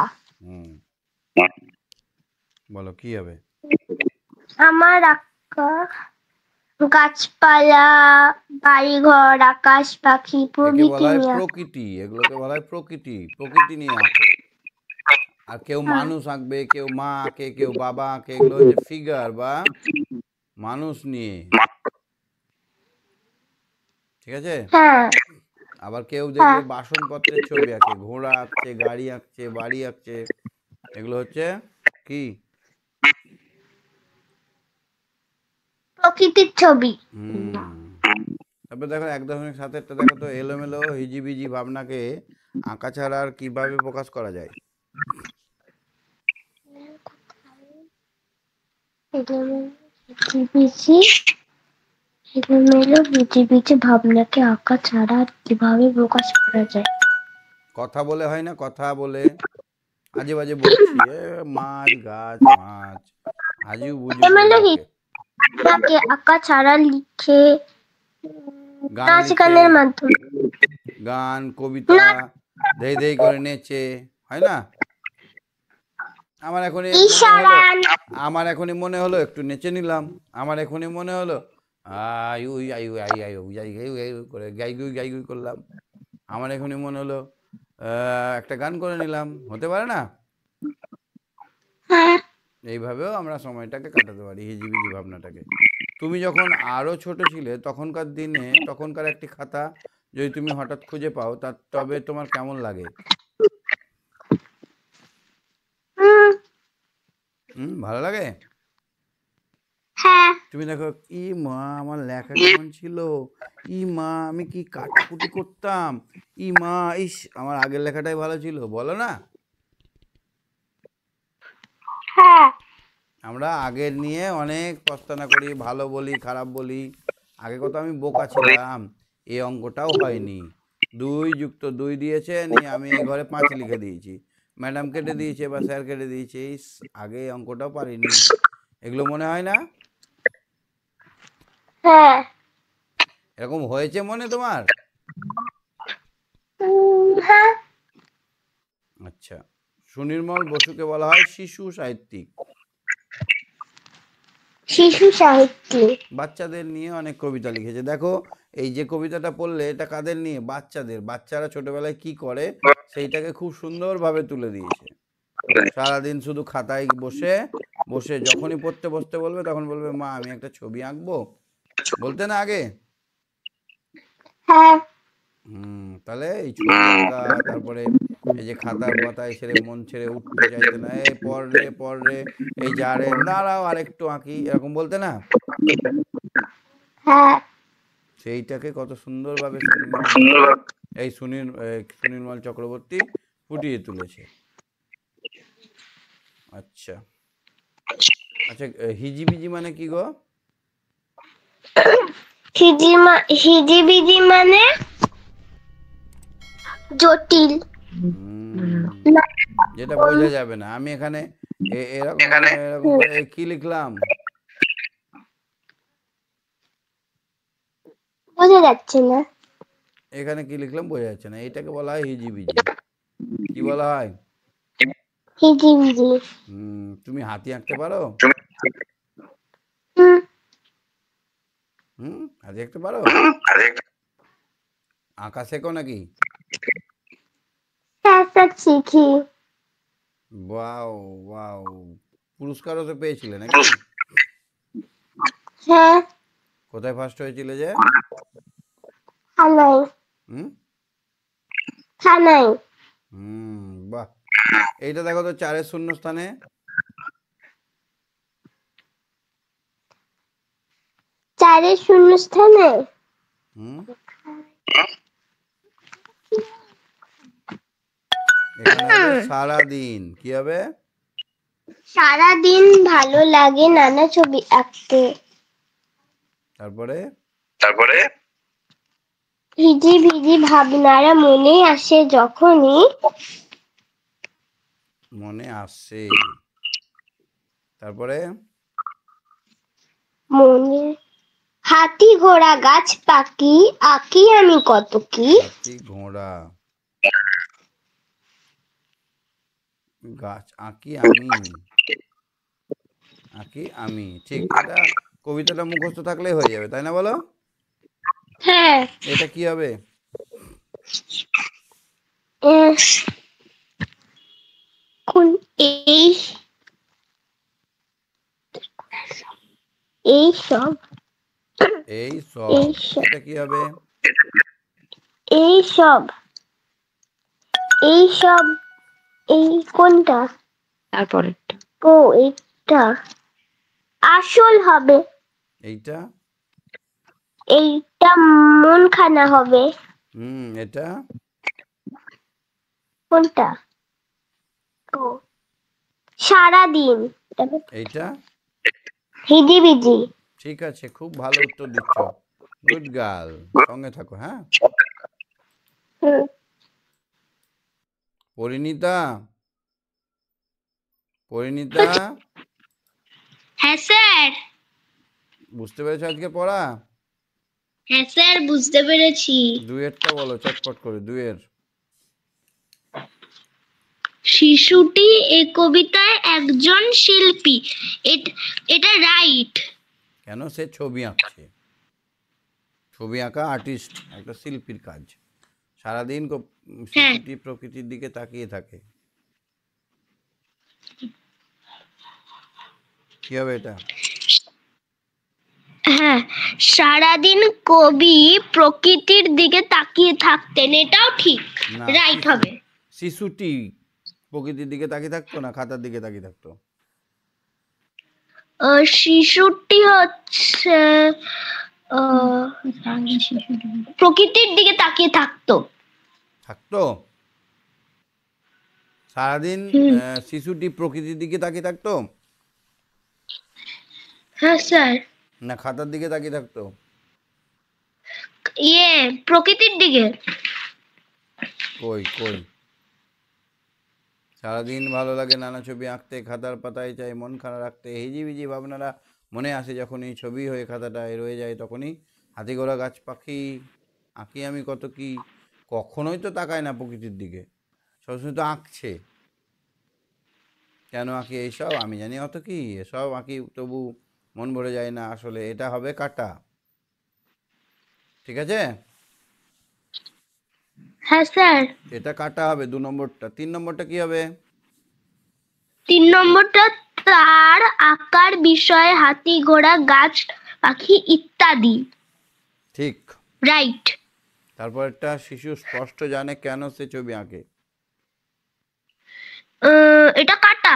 বলো কি হবে? আমার আঁকা গাছপালা, বাড়িঘর, আকাশ, পাখি প্রভৃতি নিয়ে। প্রকৃতি, এগুলোকে বলা হয় প্রকৃতি। প্রকৃতি নিয়ে আঁকো। আর কেউ মানুষ আঁকবে, কেউ মা আঁকে, কেউ বাবা আঁকে। এগুলো হচ্ছে ফিগার বা মানুষ নিয়ে। ঠিক আছে? আবার কেউ দেখবে বাসনপত্রের ছবি আঁকে, ঘোড়া আঁকছে, গাড়ি আঁকছে, বাড়ি আঁকছে। এগুলো হচ্ছে কি? প্রকৃতির ছবি। তারপর দেখো 1.7-এরটা দেখো তো, এলোমেলো হিজিবিজি ভাবনাকে আঁকা ছাড়া আর কিভাবে প্রকাশ করা যায়? এলোমেলো বিচি বিচি ভাবনাকে আঁকা ছাড়া আর কিভাবে প্রকাশ করা যায়? কথা বলে হয় না, কথা বলে আজে বাজে বকছি, মাছ গাছ মাছ আজু বুজু করে এলোমেলো বকে। ভাবনাকে আঁকা ছাড়া লিখে গান নাচ লিখে, গানের মাধ্যমে গান কবিতা নাচ ধেই ধেই করে নেচে, হয় না? আমার এখনই মনে হলো, ইশারা আমার এখনই মনে হলো একটু নেচে নিলাম। আমার এখনই মনে হলো আই উই আই উই আই আই উই আই গাই গাই করে গাই গুই করলাম। আমার এখনই মনে হলো একটা গান করে নিলাম, হতে পারে না? হ্যাঁ এইভাবেও আমরা সময়টাকে কাটাতে পারি, হিজিবিজি ভাবনাটাকে। তুমি যখন আরও ছোট ছিলে তখনকার দিনে, তখনকার একটি খাতা যদি তুমি হঠাৎ খুঁজে পাও, তবে তোমার কেমন লাগে? ভালো লাগে? হ্যাঁ তুমি দেখো, ই মা আমার লেখা কেমন ছিল, ই মা আমি কি কাটাকুটি করতাম, ই মা ইস আমার আগের লেখাটাই ভালো ছিল, বলো না? হ্যাঁ আমরা আগের নিয়ে অনেক পস্তানা করি, ভালো বলি খারাপ বলি। আগে কত আমি বোকা ছিলাম, এই অঙ্কটাও হয়নি, 2+2 দিয়েছে নি আমি এই ঘরে 5 লিখে দিয়েছি, ম্যাডাম কেটে দিয়েছে বা স্যার কেটে দিয়েছে, ইস আগে এই অঙ্কটাও পারিনি। এগুলো মনে হয় না? হ্যাঁ এরকম হয়েছে মনে তোমার? হ্যাঁ আচ্ছা, সুনির্মল বসুকে বলা হয় শিশু সাহিত্যিক। শিশু সাহিত্য বাচ্চাদের নিয়ে অনেক কবিতা লিখেছে। দেখো, এই যে কবিতাটা পড়লে এটা কাদের নিয়ে? বাচ্চাদের। বাচ্চারা ছোটবেলায় কি করে সেইটাকে খুব সুন্দরভাবে তুলে দিয়েছে। সারাদিন শুধু খাতায় বসে বসে যখনই পড়তে বসতে বলবে তখন বলবে মা আমি একটা ছবি আঁকবো, বলতে না আগে? হ্যাঁ তাহলে এই ছবি আঁকা, তারপরে এই যে খাতার পাতায় ছেড়ে মন ছেড়ে উঠতে চাইতে না, এই পড় রে এই যা রে দাঁড়াও আরেকটু আঁকি, এরকম বলতে না? হ্যাঁ সেইটাকে কত সুন্দরভাবে সুনির্মল চক্রবর্তী ফুটিয়ে তুলেছে। আচ্ছা আচ্ছা, হিজিবিজি মানে কি গো? হিজিবিজি মানে জটিল, যেটা বোঝা যাবে না। আমি এখানে এরকম এরকম করে কি লিখলাম? বোঝা যাচ্ছে না। এখানে কি লিখলাম বোঝা যাচ্ছে না, এটাকে বলা হয় হিজিবিজি। কি বলা হয়? হিজিবিজি। তুমি হাতি আঁকতে পারো? হুম হাতি আঁকতে পারো? আঁকা শেখো নাকি? হ্যাঁ শিখি। ওয়াও ওয়াও, পুরস্কারও তো পেয়েছিলে নাকি? হ্যাঁ কোথায় ফার্স্ট হয়েছিলে যে? থানায়। হুম থানায়। বাহ, এইটা দেখো তো 4-এর শূন্যস্থানে। 4-এর শূন্যস্থানে হুম এখানে হবে সারাদিন, কি হবে? সারাদিন ভালো লাগে নানা ছবি আঁকতে। তারপরে হিজিবিজি ভাবনারা মনে আসে যখনই মনে আসে। তারপরে মনে হাতি ঘোড়া গাছ পাখি আঁকি আমি কত কি। হাতি ঘোড়া গাছ আঁকি আমি, ঠিক। এটা কবিতাটা মুখস্থ থাকলেই হয়ে যাবে, তাই না বলো? হ্যাঁ এটা কি হবে? কোন এই এই সব এই সব, এটা কি হবে? এই সব এই সব এই কোনটা? তারপরেরটা। ও এইটা আসল হবে। এইটা এইটা মন খানা হবে। এটা কোনটা? ও সারাদিন। এইটা হিজিবিজি। ঠিক আছে, খুব ভালো উত্তর দিচ্ছ, গুড গার্ল। সঙ্গে থাকো, হ্যাঁ। হুম। পরিণীতা, পরিণীতা, হ্যাঁ স্যার। বুঝতে পেরেছো আজকে পড়া? হ্যাঁ স্যার, বুঝতে পেরেছি। দুয়েরটা বলো চটপট করে, দুয়ের। শিশুটি এ কবিতায় একজন শিল্পী। এটা রাইট। কেন? সে ছবি আঁকছে। ছবি আঁকা আর্টিস্ট একটা শিল্পীর কাজ। সারাদিন হ্যাঁ। শিশুটি প্রকৃতির দিকে তাকিয়ে থাকে। কি হবে এটা? হ্যাঁ, সারাদিন কবি প্রকৃতির দিকে তাকিয়ে থাকতেন, এটাও ঠিক। না, রাইট হবে। শিশুটি প্রকৃতির দিকে তাকিয়ে থাকতো না খাতার দিকে তাকিয়ে থাকতো? শিশুটি হচ্ছে প্রকৃতির দিকে তাকিয়ে থাকতো। থাকতো সারাদিন। হুম। শিশুটি প্রকৃতির দিকে তাকিয়ে থাকতো হ্যাঁ স্যার। না খাতার দিকে তাকিয়ে থাকতো? প্রকৃতির দিকে। কই কই, সারাদিন ভালো লাগে নানা ছবি আঁকতে, খাতার পাতায় চাই মন খারাপ রাখতে, হিজিবিজি ভাবনারা মনে আসে যখনই ছবি হয়ে খাতাটায় রয়ে যায় তখনই হাতি ঘোড়া গাছ পাখি আঁকি আমি কত কি। কখনোই তো তাকায় না প্রকৃতির দিকে, সবসময় তো আঁকছে। কেন আঁকি এইসব আমি জানি অত কি, এসব আঁকি তবু মন ভরে যায় না। আসলে এটা হবে কাটা, ঠিক আছে? হ্যাঁ স্যার। এটা কাটা হবে 2 নম্বরটা। 3 নম্বরটা কি হবে? 3 নম্বরটা তার আঁকার বিষয় হাতি ঘোড়া গাছ পাখি ইত্যাদি। ঠিক। রাইট। তারপর একটা শিশু স্পষ্ট জানে কেন সে ছবি আঁকে। এটা কাটা।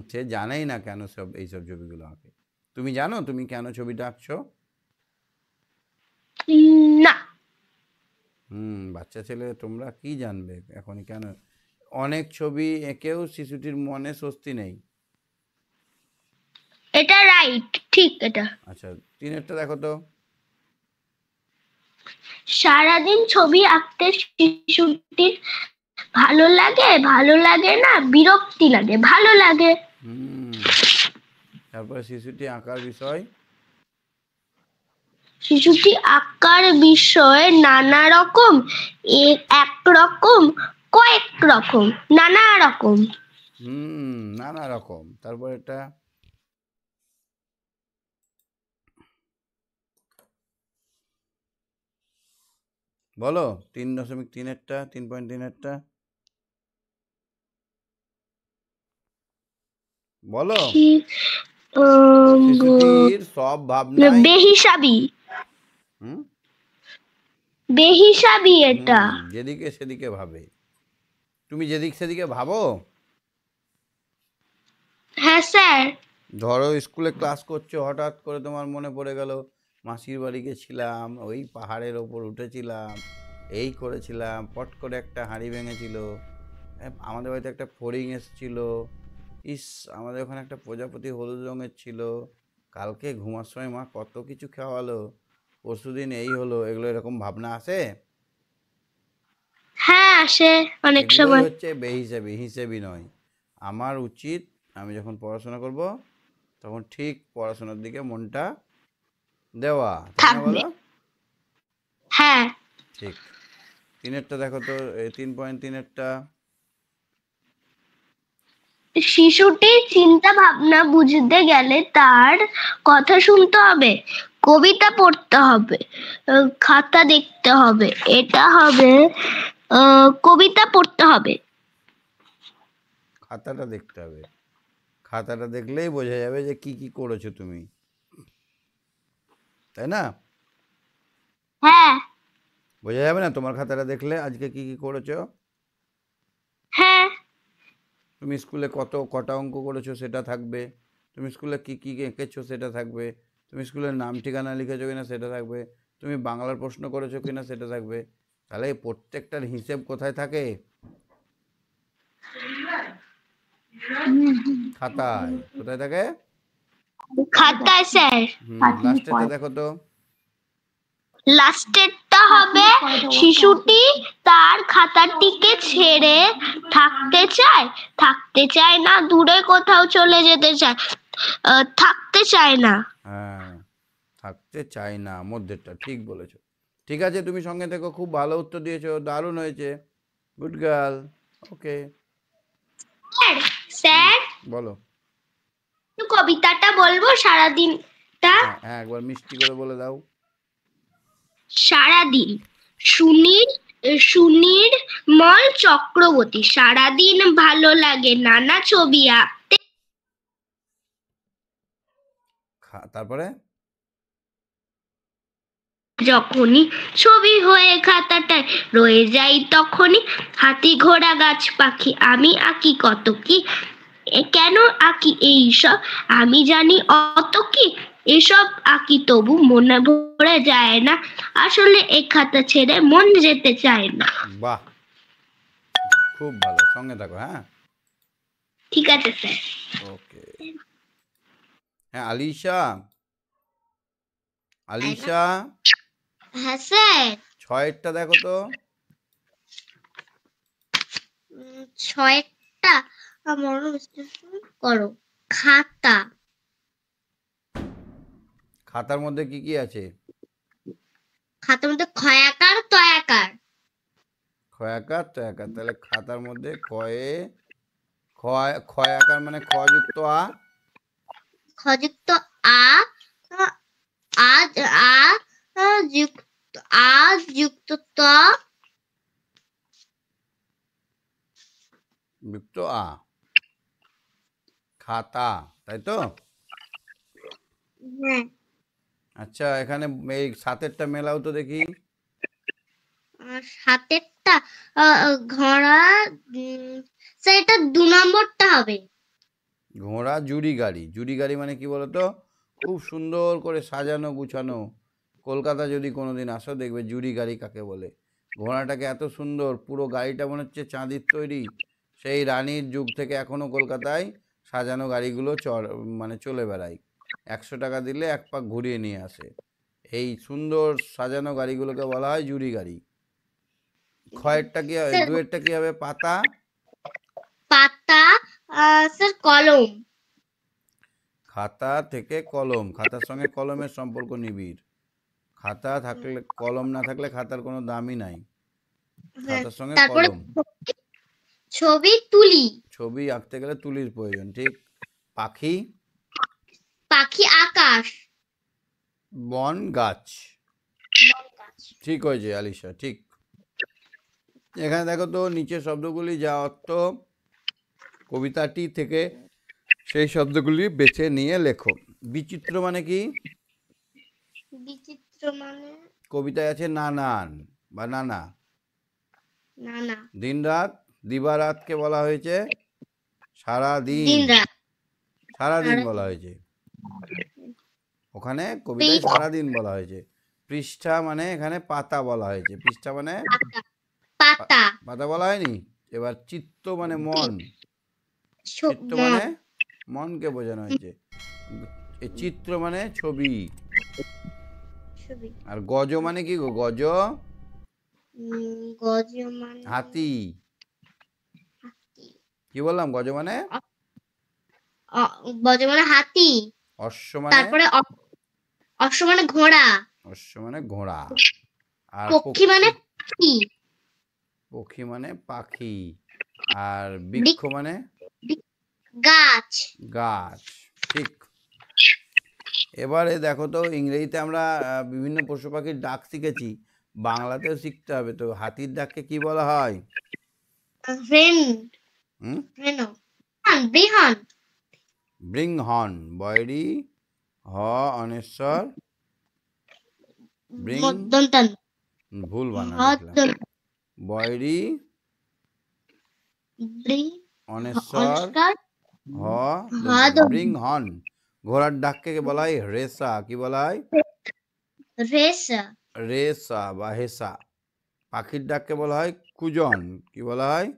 সে জানেই না কেন সব এইসব ছবিগুলো আঁকে। তুমি জানো তুমি কেন ছবিটা আঁকছো? না। বাচ্চা ছেলে তোমরা কি জানবে এখনই কেন? অনেক ছবি এঁকেও শিশুটির মনে স্বস্তি নেই। এটা রাইট, ঠিক এটা। আচ্ছা, 3-এরটা দেখো তো। সারাদিন ছবি আঁকতে শিশুটির ভালো লাগে না, বিরক্তি লাগে, ভালো লাগে। হুম তারপরে শিশুটি আঁকার বিষয়। শিশুটি আঁকার বিষয় নানা রকম, একরকম, কয়েক রকম, নানা রকম। নানা রকম। তারপর এটা বলো, 3.3-এরটা, 3.3-এরটা বলো। শিশুটির সব ভাবনাই বেহিসাবি। হুম বেহিসাবি এটা। যেদিকে সেদিকে ভাবে। তুমি যেদিক সেদিকে ভাবো? হ্যাঁ স্যার। ধরো স্কুলে ক্লাস করছো, হঠাৎ করে তোমার মনে পড়ে গেল মাসির বাড়ি গেছিলাম, ওই পাহাড়ের ওপর উঠেছিলাম, এই করেছিলাম, পট করে একটা হাঁড়ি ভেঙেছিল, আমাদের বাড়িতে একটা ফড়িং এসেছিল, ইস আমাদের ওখানে একটা প্রজাপতি হলুদ রঙের ছিল, কালকে ঘুমার সময় মা কত কিছু খাওয়ালো, পরশুদিন এই হলো, এগুলো এরকম ভাবনা আসে? হ্যাঁ আসে অনেক এগুলোই সময়। হচ্ছে বেহিসাবি, হিসেবি নয়। আমার উচিত আমি যখন পড়াশোনা করব তখন ঠিক পড়াশোনার দিকে মনটা দেওয়া, তাই না থাকবে। বলো? হ্যাঁ। ঠিক। 3-এরটা দেখো তো, 3.3-এরটা। শিশুটির চিন্তা ভাবনা বুঝতে গেলে তার কথা শুনতে হবে, কবিতা পড়তে হবে, খাতা দেখতে হবে। এটা হবে কবিতা পড়তে হবে। খাতাটা দেখতে হবে, খাতাটা দেখলেই বোঝা যাবে যে কি কি করেছো তুমি, তাই না? হ্যাঁ। বোঝা যাবে না তোমার খাতাটা দেখলে আজকে কি কি করেছো? হ্যাঁ। তুমি স্কুলে কটা অঙ্ক করেছো সেটা থাকবে, তুমি স্কুলে কি কি এঁকেছো সেটা থাকবে, তুমি স্কুলের নাম ঠিকানা লিখেছো কিনা সেটা থাকবে, তুমি বাংলার প্রশ্ন করেছো কিনা সেটা থাকবে। তাহলে এই প্রত্যেকটার হিসেব কোথায় থাকে? খাতায়। কোথায় থাকে? খাতায় স্যার। লাস্টেরটা দেখো তো। লাস্টেরটা হবে শিশুটি তার খাতাটিকে ছেড়ে থাকতে চায় না, দূরে কোথাও চলে যেতে চায়, থাকতে চায় না। হ্যাঁ, থাকতে চাই না, মধ্যেরটা ঠিক বলেছো। ঠিক আছে, তুমি সঙ্গে থেকো, খুব ভালো উত্তর দিয়েছো, দারুণ হয়েছে, গুড গার্ল। ওকে, স্যার বলো। একটু কবিতাটা বলবো সারাদিনটা। হ্যাঁ হ্যাঁ, একবার মিষ্টি করে বলে দাও। সারাদিন সুনীর মল চক্রবর্তী, সারাদিন ভালো লাগে নানা ছবি আঁকতে। তারপরে যখনই ছবি হয়ে খাতাটায় রয়ে যাই, তখনই হাতি ঘোড়া গাছ পাখি আমি আঁকি কত কি। কেন আঁকি এইসব আমি জানি অত কি, এসব আঁকি তবু মনে ভরে যায় না, আসলে এই খাতা ছেড়ে মন যেতে চায় না। বাহ, খুব ভালো, সঙ্গে থাকো। হ্যাঁ, ঠিক আছে স্যার। ওকে। হ্যাঁ, আলিশা, আলিশা, হ্যাঁ স্যার। ছয়েরটা দেখো তো। ছয়টা করো। খাতা। খাতার মধ্যে কি কি আছে? খাতার মধ্যে ক্ষয়াকার তয়াকার। ক্ষয়াকার তয়াকার, তাহলে খাতার মধ্যে ক্ষয়াকার মানে খ যুক্ত আ, খযুক্ত আ, আজ যুক্ত যুক্ত ত, যুক্ত আ, খাতা, তাই তো? হ্যাঁ। আচ্ছা, এখানে এই সাতেরটা মেলাও তো দেখি। সাতেরটা ঘোড়া, স্যার এটা 2 নম্বরটা হবে। ঘোড়া জুড়ি গাড়ি, জুড়ি গাড়ি মানে কি বলতো, খুব সুন্দর করে সাজানো গুছানো। কলকাতা যদি কোনোদিন আসো দেখবে জুড়ি গাড়ি কাকে বলে। ঘোড়াটাকে এত সুন্দর, পুরো গাড়িটা মনে হচ্ছে চাঁদির তৈরি। সেই রানীর যুগ থেকে এখনো কলকাতায় সাজানো গাড়িগুলো মানে চলে বেড়ায়। 100 টাকা দিলে এক পাক ঘুরিয়ে নিয়ে আসে। এই সুন্দর সাজানো গাড়িগুলোকে বলা হয় জুড়ি গাড়ি। ক্ষয়েরটা কি হবে, দুয়েরটা কি হবে? পাতা। পাতা স্যার কলম। খাতা থেকে কলম, খাতার সঙ্গে কলমের সম্পর্ক নিবিড়। খাতা থাকলে, কলম না থাকলে খাতার কোনো দামই নাই। খাতার সঙ্গে তারপরে কলম। ছবি তুলি। ছবি আঁকতে গেলে তুলির প্রয়োজন, ঠিক। পাখি। পাখি আকাশ। বন গাছ। ঠিক হয়েছে আলিশা, ঠিক। এখানে দেখো তো নিচের শব্দগুলি যা অর্থ কবিতাটি থেকে, সেই শব্দগুলি বেছে নিয়ে লেখো। বিচিত্র মানে কি? বিচিত্র মানে কবিতায় আছে নানান বা নানা। নানা। দিন রাত, দিবারাতকে বলা হয়েছে সারাদিন। দিন রাত। সারাদিন বলা হয়েছে ওখানে, কবিতায় সারাদিন বলা হয়েছে। পৃষ্ঠা মানে এখানে পাতা বলা হয়েছে। পৃষ্ঠা মানে পাতা। পাতা বলা হয়নি। এবার চিত্ত মানে মন। চিত্ত মানে মনকে বোঝানো হয়েছে। চিত্র মানে ছবি। আর গজ মানে কি গো? গজ, গজ মানে হাতি। কি বললাম? গজ মানে হাতি। অশ্ব মানে, তারপরে অশ্ব মানে ঘোড়া। অশ্ব মানে ঘোড়া। আর পক্ষী মানে পাখি। পক্ষী মানে পাখি। আর বৃক্ষ মানে গাছ। গাছ, ঠিক। এবারে দেখো তো, ইংরেজিতে আমরা বিভিন্ন পশু পাখির ডাক শিখেছি, বাংলাতেও শিখতে হবে। তো হাতির ডাককে কি বলা হয়? বৃংহন। বয়রি হ অনেশ্বর বৃং, ভুল বানান। বয়রি অনেশ্বর হ বৃংহন। ঘোড়ার ডাককে বলা হয় রেসা। কি বলা হয়? রেসা বা হেসা। পাখির ডাককে বলা হয় কুজন। কি বলা হয়?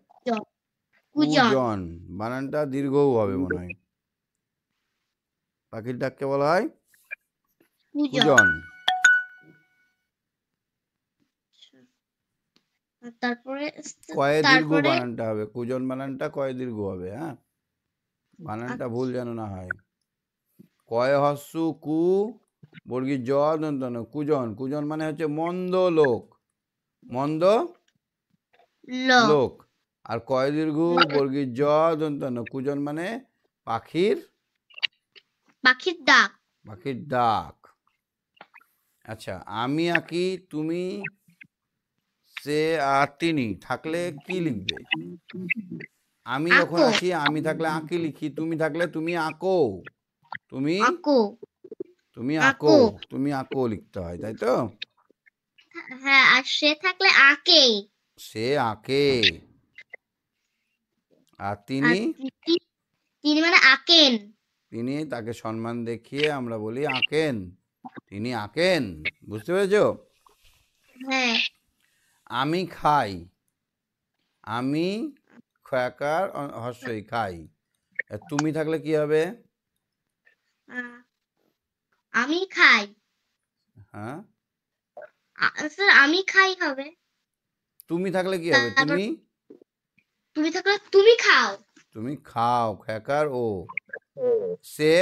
কুজন। বানানটা দীর্ঘও হবে মনে হয়। পাখির ডাককে বলা হয় কুজন। কুজন। তারপরে কয়ে দীর্ঘ তারপরে বানানটা হবে, কুজন বানানটা কয়ে দীর্ঘ হবে। হ্যাঁ, বানানটা ভুল যেন না হয়। কয়ে হস্যু কু, বর্গীর জ দন্ত ন, কুজন। কুজন মানে হচ্ছে মন্দ লোক, মন্দ লোক। লোক। আর কয় দীর্ঘ বর্গীর জ দন্ত ন, কুজন মানে পাখির পাখির ডাক। পাখির ডাক। আচ্ছা, আমি আঁকি, তুমি, সে আর তিনি থাকলে কি লিখবে? আমি যখন আঁকো। আঁকি, আমি থাকলে আঁকি লিখি, তুমি থাকলে তুমি আঁকো, তুমি আঁকো। তুমি আঁকো, আঁকো। তুমি আঁকো লিখতে হয়, তাই তো? হ্যাঁ, আর সে থাকলে আঁকে। সে আঁকে। আর আর তিনি, তিনি মানে আঁকেন। তিনি তাকে সম্মান দেখিয়ে আমরা বলি আঁকেন, তিনি আঁকেন। বুঝতে পেরেছো? হ্যাঁ। আমি খাই, আমি খয়াকার হস্যই খাই। তুমি থাকলে কি হবে? আমি খাই। হ্যাঁ, স্যার আমি খাই হবে। তুমি থাকলে কি হবে? তারপর তুমি, তুমি থাকলে তুমি খাও। তুমি খাও, খয়াকার ও। সে,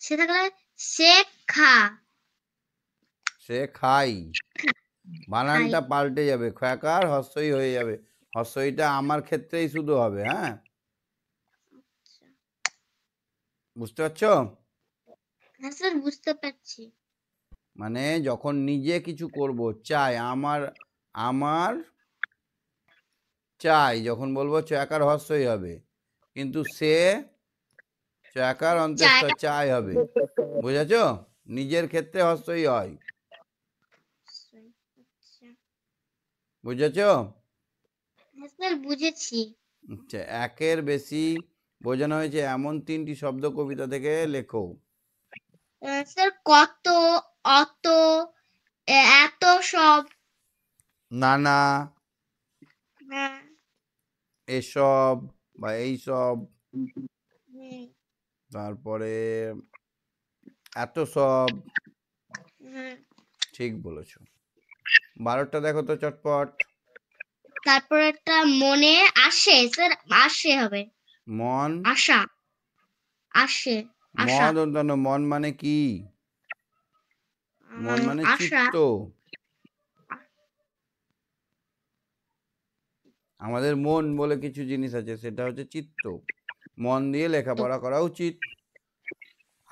সে থাকলে সে খা। সে খাই। খাই। বানানটা পাল্টে যাবে, খয়াকার হস্যই হয়ে যাবে। হস্যইটা আমার ক্ষেত্রেই শুধু হবে। হ্যাঁ, বুঝতে পারছো? হ্যাঁ স্যার, বুঝতে পারছি। মানে যখন নিজে কিছু করব, চাই, আমার আমার চাই, যখন বলবো চয়াকার হস্যই হবে, কিন্তু সে চয়াকার অন্ত্যেষ্ঠ চাই হবে। বুঝেছো? নিজের ক্ষেত্রে হস্যই হয়। বুঝেছো? হ্যাঁ স্যার, বুঝেছি। আচ্ছা, একের বেশি বোঝানো হয়েছে এমন 3টি শব্দ কবিতা থেকে লেখো। স্যার কত, অত, এত সব। নানা, হ্যাঁ। এসব বা এইসব, হুম, তারপরে এত সব। হুম। ঠিক বলেছো। 12টা দেখো তো চটপট। তারপর একটা মনে আসে, স্যার আসে হবে। মন, আশা। আসে। আশা। মন অন্যান্য, মন মানে কি? মন মানে আশা। চিত্ত। আমাদের মন বলে কিছু জিনিস আছে, সেটা হচ্ছে চিত্ত। মন দিয়ে লেখাপড়া করা উচিত।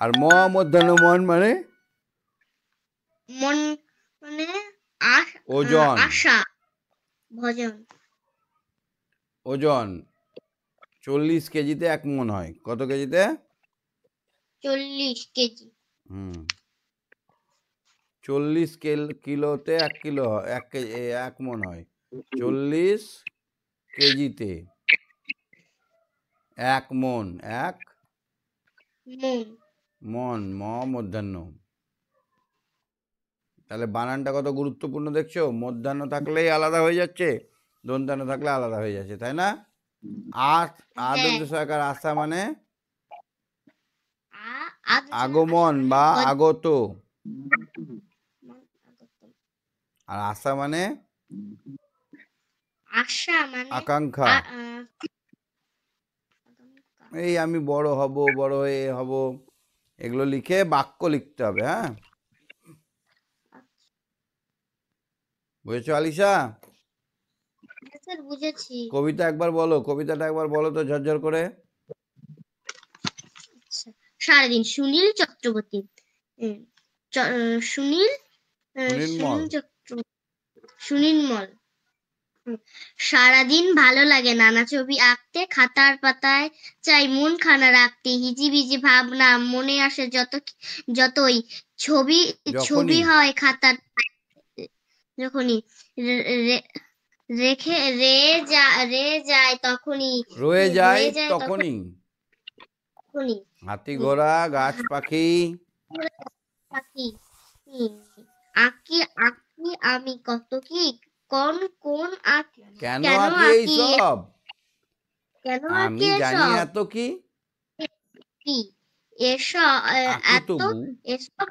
আর মধ্যাহ্ন মন মানে মন মানে ওজন। আশা। ভজন। ওজন 40 কেজিতে 1 মন হয়। কত কেজিতে? 40 কেজি। 40 কিলোতে 1 কিলো, 1 মন হয়। 40 কেজিতে 1 মন, 1 মন, মধ্যাহ্ন। তাহলে বানানটা কত গুরুত্বপূর্ণ দেখছো? মধ্যাহ্ন থাকলেই আলাদা হয়ে যাচ্ছে, দন্তান্ন থাকলে আলাদা হয়ে যাচ্ছে, তাই না? আদন্ত সহকার আশা মানে আগমন বা আগত। আর আশা মানে আশা মানে আকাঙ্ক্ষা। এই আমি বড় হব, বড় হয়ে হব, এগুলো লিখে বাক্য লিখতে হবে। হ্যাঁ, বুঝেছো আলিশা? স্যার বুঝেছি। কবিতা একবার বলো, কবিতাটা একবার বলো তো ঝরঝর করে। সারাদিন সুনীল চক্রবর্তী। সুনীল সুনির্মল। সুনীলমল। সারাদিন ভালো লাগে নানা ছবি আঁকতে, খাতার পাতায় চাই মন খানা রাখতে, হিজিবিজি ভাবনা মনে আসে যতই ছবি ছবি হয় খাতার, যখনই রেখে রে যায় তখনই, রয়ে যায় তখনই। হাতি ঘোড়া গাছ পাখি। পাখি। আঁকি আঁকি আমি কত কি, কোন কোন আঁকি, কেন কেন আঁকি আঁকি এইসব? কেন আমি আঁকি জানি এসব? এত কি। কি এসব আঁকি এত তবু, এসব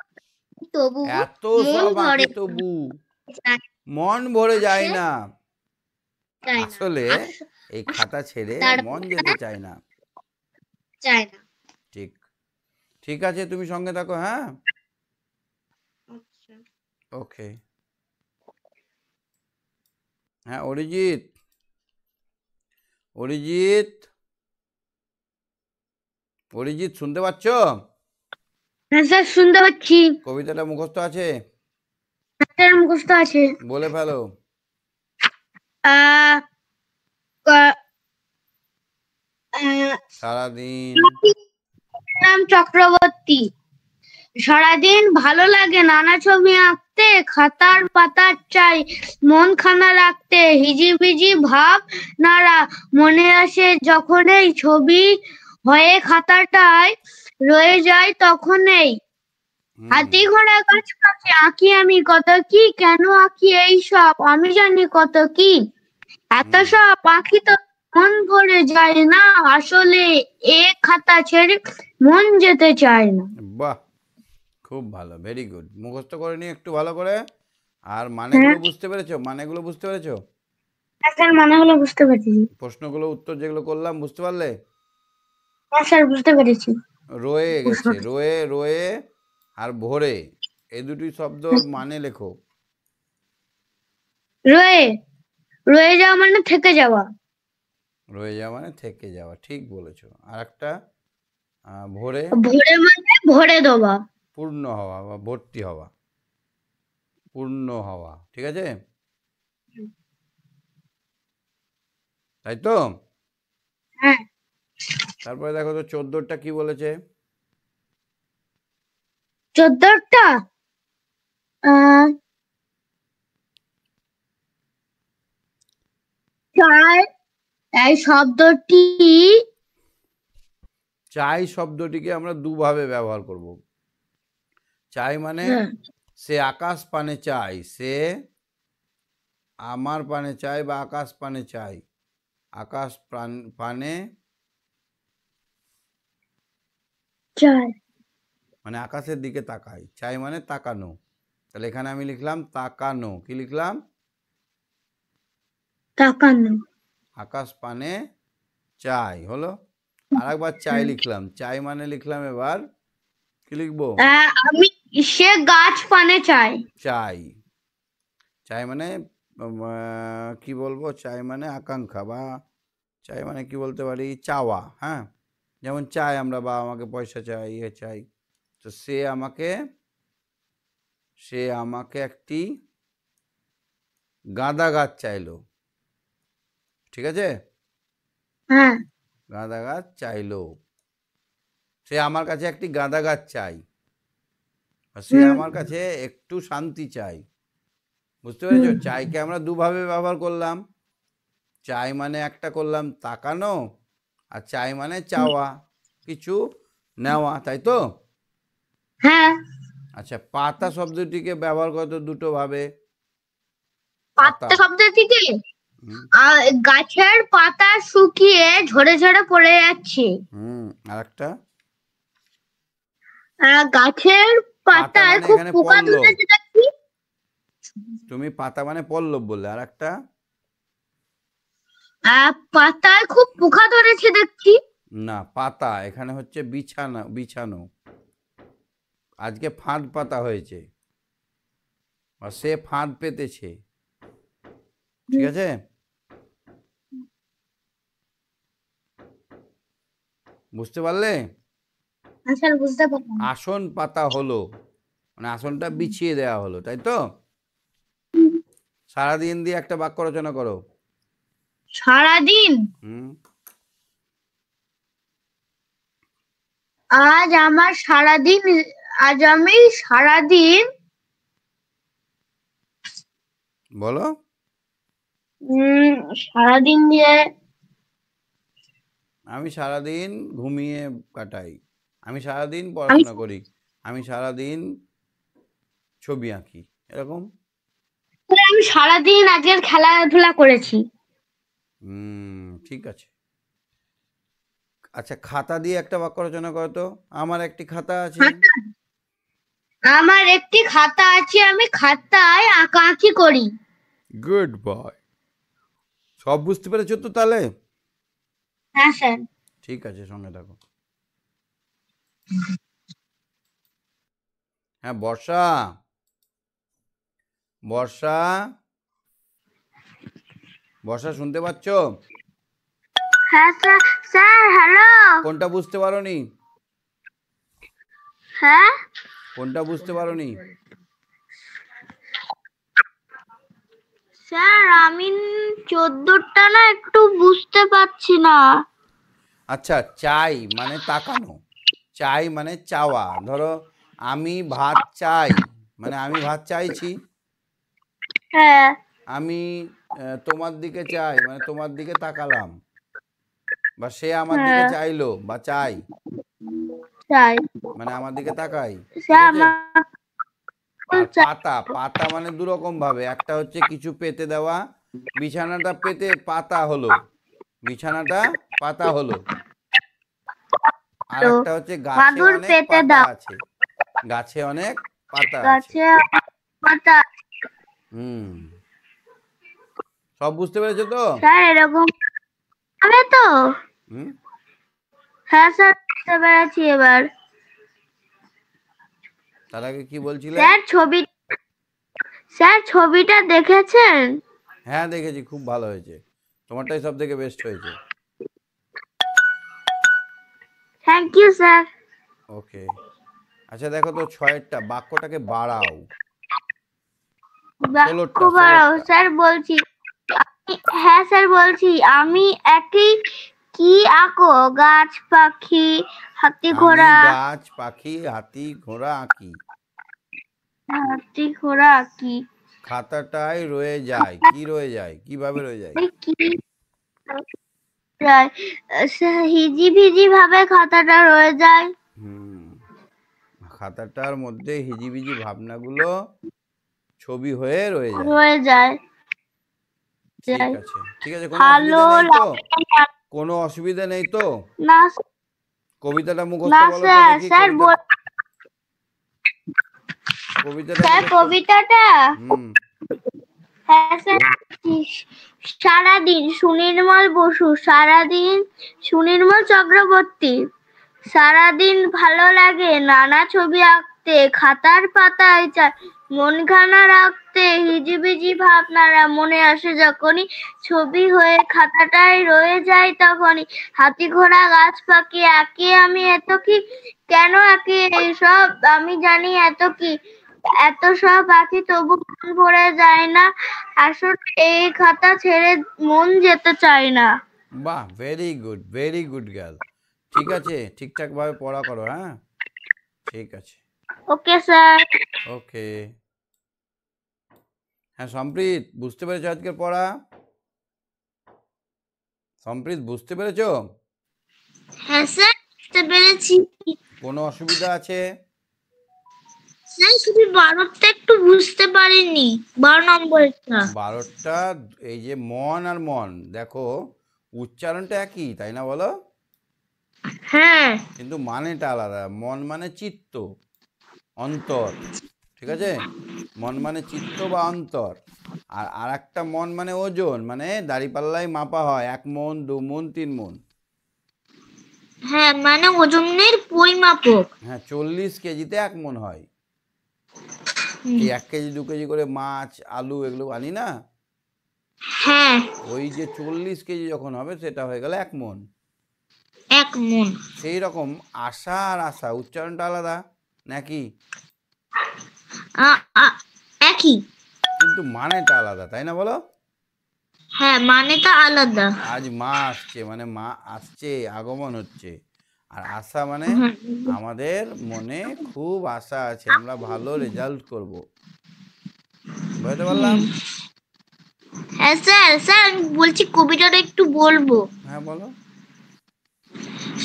তবু এত মন সব আঁকি ভরে তবু যায় মন ভরে যায় আসে না। যায় না আসলে আস এই খাতা ছেড়ে মন তারপরে যেতে চায় না। যায় না। ঠিক, ঠিক আছে, তুমি সঙ্গে থাকো, হ্যাঁ। আচ্ছা। ওকে। হ্যাঁ, অরিজিৎ, অরিজিৎ, অরিজিৎ শুনতে পাচ্ছ? হ্যাঁ স্যার শুনতে পাচ্ছি। কবিতাটা মুখস্থ আছে? স্যার মুখস্থ আছে। বলে ফেলো। আহ, ক- আহ, সারাদিন নাম চক্রবর্তী। সারাদিন ভালো লাগে নানা ছবি আঁকতে, খাতার পাতা চাই মন খানা রাখতে, হিজিবিজি ভাব নাড়া মনে আসে যখন এই ছবি হয়ে খাতাটায় রয়ে যায় তখনই। হাতি ঘোড়া গাছ পাখি আঁকি আমি কত কি, কেন আঁকি এই সব আমি জানি কত কি, এত সব আঁকি তো মন ভরে যায় না, আসলে এ খাতা ছেড়ে মন যেতে চায় না। বাহ, খুব ভালো, ভেরি গুড। মুখস্থ করে নিয়ে একটু ভালো করে। আর হ্যাঁ মানেগুলো বুঝতে পেরেছো? মানেগুলো বুঝতে পেরেছো? স্যার মানে হলো বুঝতে পেরেছি। প্রশ্নগুলো উত্তর যেগুলো করলাম বুঝতে পারলে? হ্যাঁ স্যার বুঝতে পেরেছি। রয়ে গেছে, রয়ে রয়ে আর ভোরে, এই দুটি শব্দর মানে লেখো। রয়ে রয়ে যাওয়া মানে থেকে যাওয়া। রয়ে যাওয়া মানে থেকে যাওয়া, ঠিক বলেছো। আর একটা ভোরে, ভরে মানে ভরে দেওয়া। পূর্ণ হওয়া বা ভর্তি হওয়া, পূর্ণ হওয়া, ঠিক আছে, তাই তো? হ্যাঁ তারপরে দেখো তো 14টা কি বলেছে? 14টা আহ চাই এই শব্দটি চাই শব্দটিকে আমরা দুভাবে ব্যবহার করব। চাই মানে সে আকাশ পানে চাই, সে আমার পানে চাই বা আকাশ পানে চাই, আকাশ পানে চাই মানে আকাশের দিকে তাকাই, চাই মানে তাকানো। তাহলে এখানে আমি লিখলাম তাকানো, কি লিখলাম? তাকানো। আকাশ পানে চাই হলো। আর একবার চাই লিখলাম, চাই মানে লিখলাম এবার কি লিখবো? আমি সে গাছ পানে চাই। চাই, চাই মানে কি বলবো, চাই মানে আকাঙ্ক্ষা, বা চাই মানে কি বলতে পারি, চাওয়া। হ্যাঁ, যেমন চাই আমরা, বা আমাকে পয়সা চাই, ইয়ে চাই। তো সে আমাকে একটি গাঁদা গাছ চাইলো, ঠিক আছে, হ্যাঁ গাঁদা গাছ চাইলো। সে আমার কাছে একটি গাঁদা গাছ চাই, আর সে আমার কাছে একটু শান্তি চাই। বুঝতে পেরেছো? চাইকে আমরা দুভাবে ব্যবহার করলাম। চাই মানে একটা করলাম তাকানো, আর চাই মানে চাওয়া, কিছু নেওয়া, তাই তো? হ্যাঁ আচ্ছা, পাতা শব্দটিকে ব্যবহার করতো দুটো ভাবে। পাতা, পাতা শব্দটিকে হুম গাছের পাতা শুকিয়ে ঝরে ঝরে পড়ে যাচ্ছে। হুম, আর একটা গাছের পাতা পাতায় মানে খুব এখানে পোকা পল্লব, ধরেছে দেখছি। তুমি পাতা মানে পল্লব বললে। আর একটা পাতায় খুব পোকা ধরেছে দেখছি। না, পাতা এখানে হচ্ছে বিছানা, বিছানো। আজকে ফাঁদ পাতা হয়েছে, আর সে ফাঁদ পেতেছে, ঠিক আছে। বুঝতে পারলে? আসলে বুঝতে পারলাম। আসন পাতা হলো মানে আসনটা বিছিয়ে দেওয়া হলো, তাই তো? সারাদিন দিয়ে একটা বাক্য রচনা করো। সারাদিন হুম, আজ আমার সারাদিন আজ আমি সারাদিন বলো। সারাদিন দিয়ে আমি সারাদিন ঘুমিয়ে কাটাই, আমি সারাদিন আমি পড়াশোনা করি, আমি সারাদিন ছবি আঁকি, এরকম। আমি সারাদিন আজকের খেলাধুলা করেছি। ঠিক আছে। আচ্ছা, খাতা দিয়ে একটা বাক্য রচনা করো তো। আমার একটি খাতা আছে। খাতা, আমার একটি খাতা আছে, আমি খাতায় আঁকাআঁকি করি। Good boy. সব বুঝতে পেরেছো তো তাহলে? হ্যাঁ স্যার। ঠিক আছে, সঙ্গে থাকো। হ্যাঁ, বর্ষা। বর্ষা, বর্ষা শুনতে পাচ্ছ? হ্যাঁ স্যার। Sir hello. কোনটা বুঝতে পারোনি? হ্যাঁ কোনটা বুঝতে পারোনি? স্যার, আমি 14টা না একটু বুঝতে পারছি না। আচ্ছা, চাই মানে তাকানো, চাই মানে চাওয়া। ধরো আমি ভাত চাই মানে আমি ভাত চাইছি। হ্যাঁ আমি তোমার দিকে চাই মানে তোমার দিকে তাকালাম, বা সে আমার দিকে হ্যাঁ চাইলো বা চাই চাই। মানে আমার দিকে তাকাই। ঠিক স্যার আছে। আমার আর চাই। পাতা, পাতা মানে দুরকম ভাবে, একটা হচ্ছে কিছু পেতে দেওয়া, বিছানাটা পেতে পাতা হলো, বিছানাটা পাতা হলো। আর একটা হচ্ছে গাছে মাদুর অনেক পেতে পাতা দাও। আছে, গাছে অনেক পাতা আছে। গাছে পাতা। হুম, সব বুঝতে পেরেছো তো? স্যার এরকম হবে তো? হুম। হ্যাঁ স্যার, বুঝতে পেরেছি এবার। তার আগে কি বলছিলে? স্যার স্যার ছবিটা দেখেছেন? হ্যাঁ দেখেছি, খুব ভালো হয়েছে, তোমারটাই সব থেকে বেস্ট হয়েছে। Thank you sir. ওকে। আচ্ছা দেখো তো, ছয়েরটা বাক্যটাকে বাড়াও। বাক্য ষোলোরটা, বাড়াও ষোলোরটা। স্যার বলছি। হ্যাঁ স্যার বলছি। আমি একই কি আঁকো? গাছ, পাখি, হাতি, আমি ঘোড়া। গাছ, পাখি, হাতি, ঘোড়া আঁকি। হাতি, ঘোড়া আঁকি। খাতাটায় রয়ে যায়, কি রয়ে যায়, কিভাবে রয়ে যায়? কি যায়? হিজি ভিজি ভাবে খাতাটা রয়ে যায়। হুম, খাতাটার মধ্যে হিজিবিজি ভাবনাগুলো ছবি হয়ে রয়ে যায়। রয়ে যায়। ঠিক আছে, ঠিক আছে, কোনো ভালো অসুবিধা নেই তো? লাগে না। কোনো অসুবিধা নেই তো? না কবিতাটা মুখস্থ না বলো তো স্যার। দেখি, স্যার কবিতাটা স্যার মুখস্থ। কবিতাটা। হুম। হ্যাঁ স্যার। সারাদিন সুনির্মল বসু, সারাদিন সুনির্মল চক্রবর্তী। সারাদিন ভালো লাগে নানা ছবি আঁকতে, খাতার পাতায় চাই মনখানা রাখতে, হিজিবিজি ভাবনারা মনে আসে যখনই, ছবি হয়ে খাতাটায় রয়ে যায় তখনই। হাতি, ঘোড়া, গাছ, পাখি আঁকি আমি এত কি, কেন আঁকি এইসব আমি জানি এত কি, এত সব আঁকি তবু মন ভরে যায় না, আসলে এই খাতা ছেড়ে মন যেতে চায় না। বাহ, very good, very good girl. ঠিক আছে, ঠিকঠাকভাবে পড়া করো। হ্যাঁ, ঠিক আছে। Okay sir. ওকে। হ্যাঁ সম্প্রীত, বুঝতে পেরেছো আজকের পড়া? সম্প্রীত, বুঝতে পেরেছো? হ্যাঁ স্যার, বুঝতে পেরেছি। কোনো অসুবিধা আছে? স্যার শুধু 12টা একটু বুঝতে পারিনি, 12 নম্বরটা। 12টা, এই যে মন আর মন, দেখো উচ্চারণটা একই তাই না বলো, হ্যাঁ কিন্তু মানেটা আলাদা। মন মানে চিত্ত, অন্তর। ঠিক আছে, মন মানে চিত্ত বা অন্তর। আর আরেকটা মন মানে ওজন, মানে দাঁড়িপাল্লায় মাপা হয় 1 মণ, 2 মণ, 3 মণ। হ্যাঁ, মানে ওজনের পরিমাপক। হ্যাঁ, 40 কেজিতে 1 মণ হয়। এই 1 কেজি 2 কেজি করে মাছ, আলু এগুলো আনি না, হ্যাঁ, ওই যে 40 কেজি যখন হবে সেটা হয়ে গেল 1 মণ। 1 মণ। সেই রকম আশা আর আশা উচ্চারণটা আলাদা নাকি, একই, কিন্তু মানেটা আলাদা তাই না বলো? হ্যাঁ মানেটা আলাদা। আজ মা আসছে মানে মা আসছে, আগমন হচ্ছে। আর আশা মানে আমাদের মনে খুব আশা আছে, আমরা ভালো রেজাল্ট করব। বুঝতে পারলাম? হ্যাঁ স্যার। স্যার আমি বলছি কবিতাটা একটু বলবো। হ্যাঁ বলো।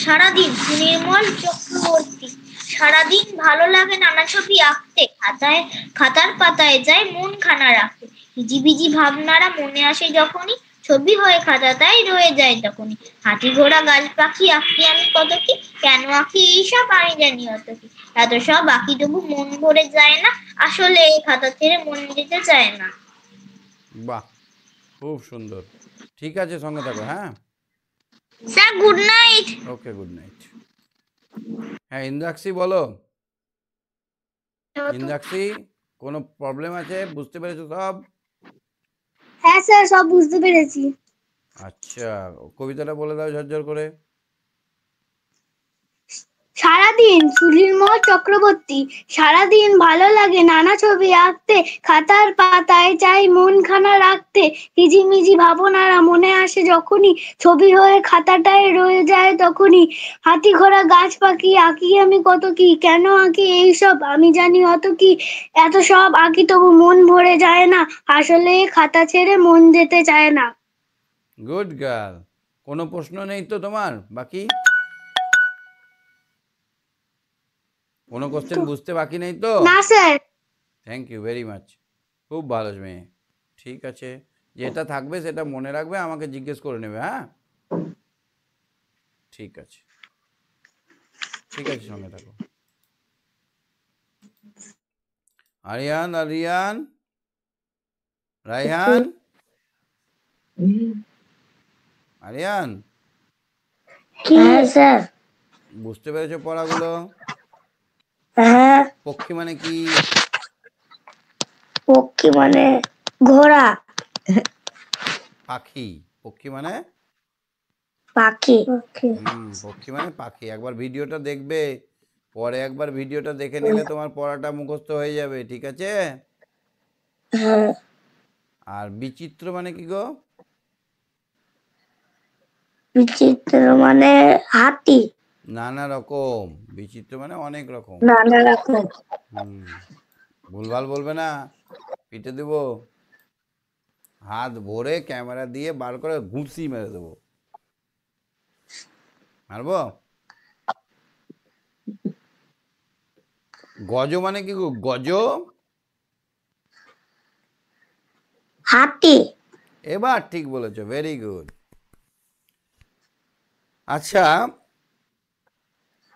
সারাদিন সুনির্মল চক্রবর্তী, সারাদিন ভালো লাগে নানা ছবি আঁকতে, খাতার পাতায় যায় মন খানা রাখতে, হিজিবিজি ভাবনারা মনে আসে যখনই, ছবি হয়ে খাতাটাই রয়ে যায় তখনই। হাতি ঘোড়া গাছ পাখি আঁকি আমি কত কি, কেন আঁকি এইসব আমি জানি অত কি। এত সব আঁকি তবু মন ভরে যায় না, আসলে এই খাতা ছেড়ে মন যেতে চায় না। বাহ, খুব সুন্দর। ঠিক আছে, সঙ্গে থাকো। হ্যাঁ, sir good night. Okay, good night. হ্যাঁ, ইন্দ্রাক্ষী বলো। ইন্দ্রাক্ষী, কোনো প্রবলেম আছে? বুঝতে পেরেছো সব? হ্যাঁ স্যার, সব বুঝতে পেরেছি। আচ্ছা, কবিতাটা বলে দাও ঝরঝর করে। সারাদিন সুনীলমোহন চক্রবর্তী। সারাদিন ভালো লাগে নানা ছবি আঁকতে, খাতার পাতায় চাই মনখানা রাখতে। হিজিমিজি ভাবনারা মনে আসে যখনই, ছবি হয়ে খাতাটায় রয়ে যায় তখনই। হাতি ঘোড়া গাছ পাখি আঁকি আমি কত কি, কেন আঁকি এইসব আমি জানি অত কি। এত সব আঁকি তবু মন ভরে যায় না, আসলে খাতা ছেড়ে মন যেতে চায় না। Good girl. কোনো প্রশ্ন নেই তো তোমার বাকি? কোনো কোশ্চেন বুঝতে বাকি নেই তো? না sir. Thank you very much. খুব ভালো মেয়ে। ঠিক আছে, যেটা থাকবে সেটা মনে রাখবে, আমাকে জিজ্ঞেস করে নেবে। হ্যাঁ, ঠিক আছে, ঠিক আছে, সঙ্গে থাকো। আরিয়ান, আরিয়ান, রায়হান, আরিয়ান, হ্যাঁ স্যার। বুঝতে পেরেছো পড়াগুলো? হ্যাঁ। পক্ষী মানে কি? পক্ষী মানে ঘোড়া। পাখি। পক্ষী মানে পাখি। পক্ষী মানে পাখি। একবার ভিডিওটা দেখবে, পরে একবার ভিডিওটা দেখে নিলে তোমার পড়াটা মুখস্থ হয়ে যাবে। ঠিক আছে? হ্যাঁ। আর বিচিত্র মানে কি গো? বিচিত্র মানে হাতি। নানা রকম। বিচিত্র মানে অনেক রকম। নানা রকম। ভুলভাল বলবে না, পিটে দেব। হাত ভরে ক্যামেরা দিয়ে বার করে ঘুষি মেরে দেবো। মারবো? গজ মানে কি গো? গজ? হাতি। এবার ঠিক বলেছো, ভেরি গুড। আচ্ছা,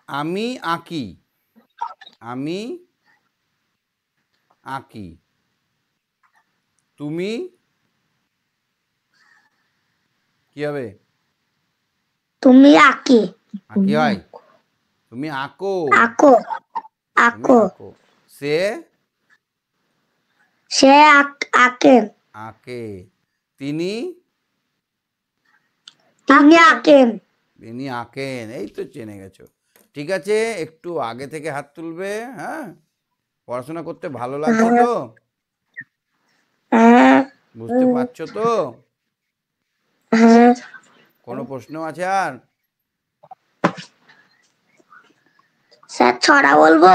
আমি আঁকি। আমি আঁকি। তুমি কি হবে? তুমি আঁকি। আঁকি হয়? তুমি আঁকো। আঁকো। তুমি আঁকো। আঁকো। সে সে আঁকেন। আঁকে। তিনি তিনি আঁকেন। তিনি আঁকেন। এই তো চেনে গেছো। ঠিক আছে, একটু আগে থেকে হাত তুলবে। হ্যাঁ, পড়াশোনা করতে ভালো লাগছে তো? হ্যাঁ। বুঝতে পারছো তো? হ্যাঁ। কোনো প্রশ্ন আছে আর? স্যার ছড়া বলবো?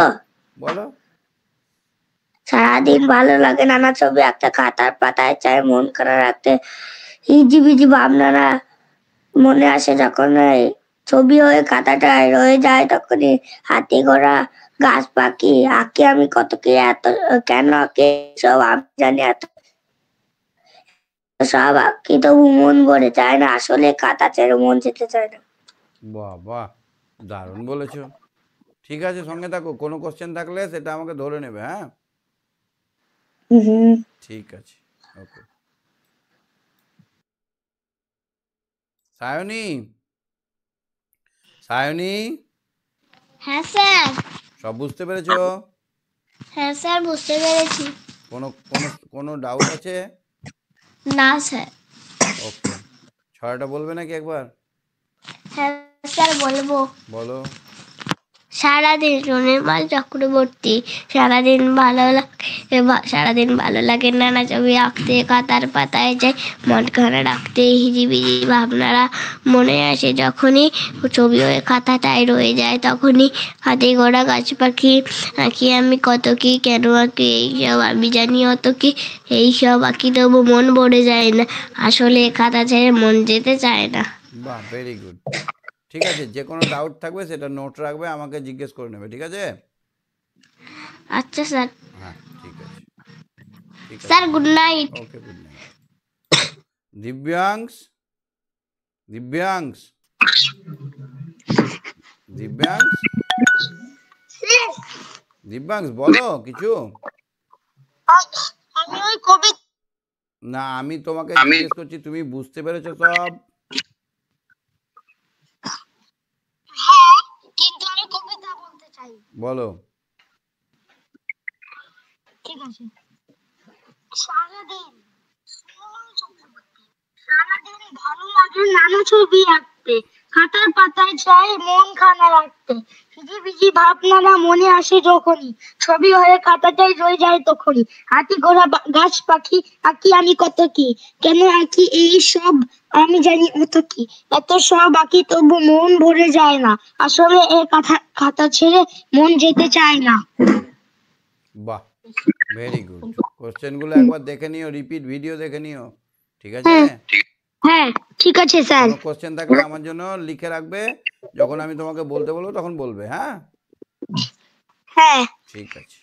বলো। সারাদিন ভালো লাগে নানা ছবি আঁকতে, খাতার পাতায় চাই মন খানা রাখতে। হিজিবিজি ভাবনারা মনে আসে যখন এই ছবি হয়ে খাতাটায় রয়ে যায় তখনই। হাতি ঘোড়া গাছ পাখি আঁকি আমি কত কি, এত কেন আঁকি সব আমি জানি এত সব আঁকি তবু মন ভরে যায় না, আসলে খাতা ছেড়ে মন যেতে চায় না। বাহ বাহ, দারুণ বলেছো। ঠিক আছে, সঙ্গে থাকো। কোনো কোশ্চেন থাকলে সেটা আমাকে ধরে নেবে। হ্যাঁ, হুম। ঠিক আছে, ওকে। সায়নী, সায়নী, হ্যাঁ স্যার। সব বুঝতে পেরেছো? হ্যাঁ স্যার, বুঝতে পেরেছি। কোনো কোনো কোনো ডাউট আছে? না স্যার। ওকে, ছড়াটা বলবে নাকি একবার? হ্যাঁ স্যার, বলবো। বলো। সারাদিন সুনির্মল চক্রবর্তী। সারাদিন ভালো লাগে নানা ছবি আঁকতে, খাতার পাতায় যাই মন খানা রাখতে। হিজিবিজি ভাবনারা মনে আসে যখনই, ছবি হয়ে খাতাটায় রয়ে যায় তখনই। হাতি ঘোড়া গাছ পাখি আঁকি আমি কত কি, কেন আঁকি এইসব আমি জানি অত কি। এইসব আঁকি তবু মন ভরে যায় না, আসলে খাতা ছেড়ে মন যেতে চায় না। বাহ, ভেরি গুড। ঠিক আছে, যে কোনো ডাউট থাকবে সেটা নোট রাখবে, আমাকে জিজ্ঞেস করে নেবে। ঠিক আছে? আচ্ছা স্যার। হ্যাঁ, ঠিক আছে, ঠিক আছে। Sir good night. Okay, good night. Divyansh, Divyansh, Divyansh, Divyansh বলো কিছু। আমি ওই কবিতা, না আমি তোমাকে জিজ্ঞেস করছি তুমি বুঝতে পেরেছো সব? হ্যাঁ কিন্তু আমি কবিতা বলতে চাই। বলো। ঠিক আছে। সারাদিন সুমন চক্রবর্তী, সারাদিন ভালো লাগে নানা ছবি আঁকতে, খাতার পাতায় চাই মন খানা রাখতে, ভিজি ভিজি ভাবনারা মনে আসে যখনই, ছবি হয়ে খাতাটাই রয়ে যায় তখনই, হাতি ঘোড়া গাছ পাখি আঁকি আমি কত কি, কেন আঁকি এই সব আমি জানি অত কি, এত সব আঁকি তবু মন ভরে যায় না, আসলে এ খাতা ছেড়ে মন যেতে চায় না। বাহ, ভেরি গুড। কোশ্চেনগুলো একবার দেখে নিও, রিপিট ভিডিও দেখে নিও, ঠিক আছে? হ্যাঁ ঠিক আছে স্যার। কোনো কোশ্চেন থাকলে আমার জন্য লিখে রাখবে, যখন আমি তোমাকে বলতে বলবো তখন বলবে। হ্যাঁ হ্যাঁ ঠিক আছে।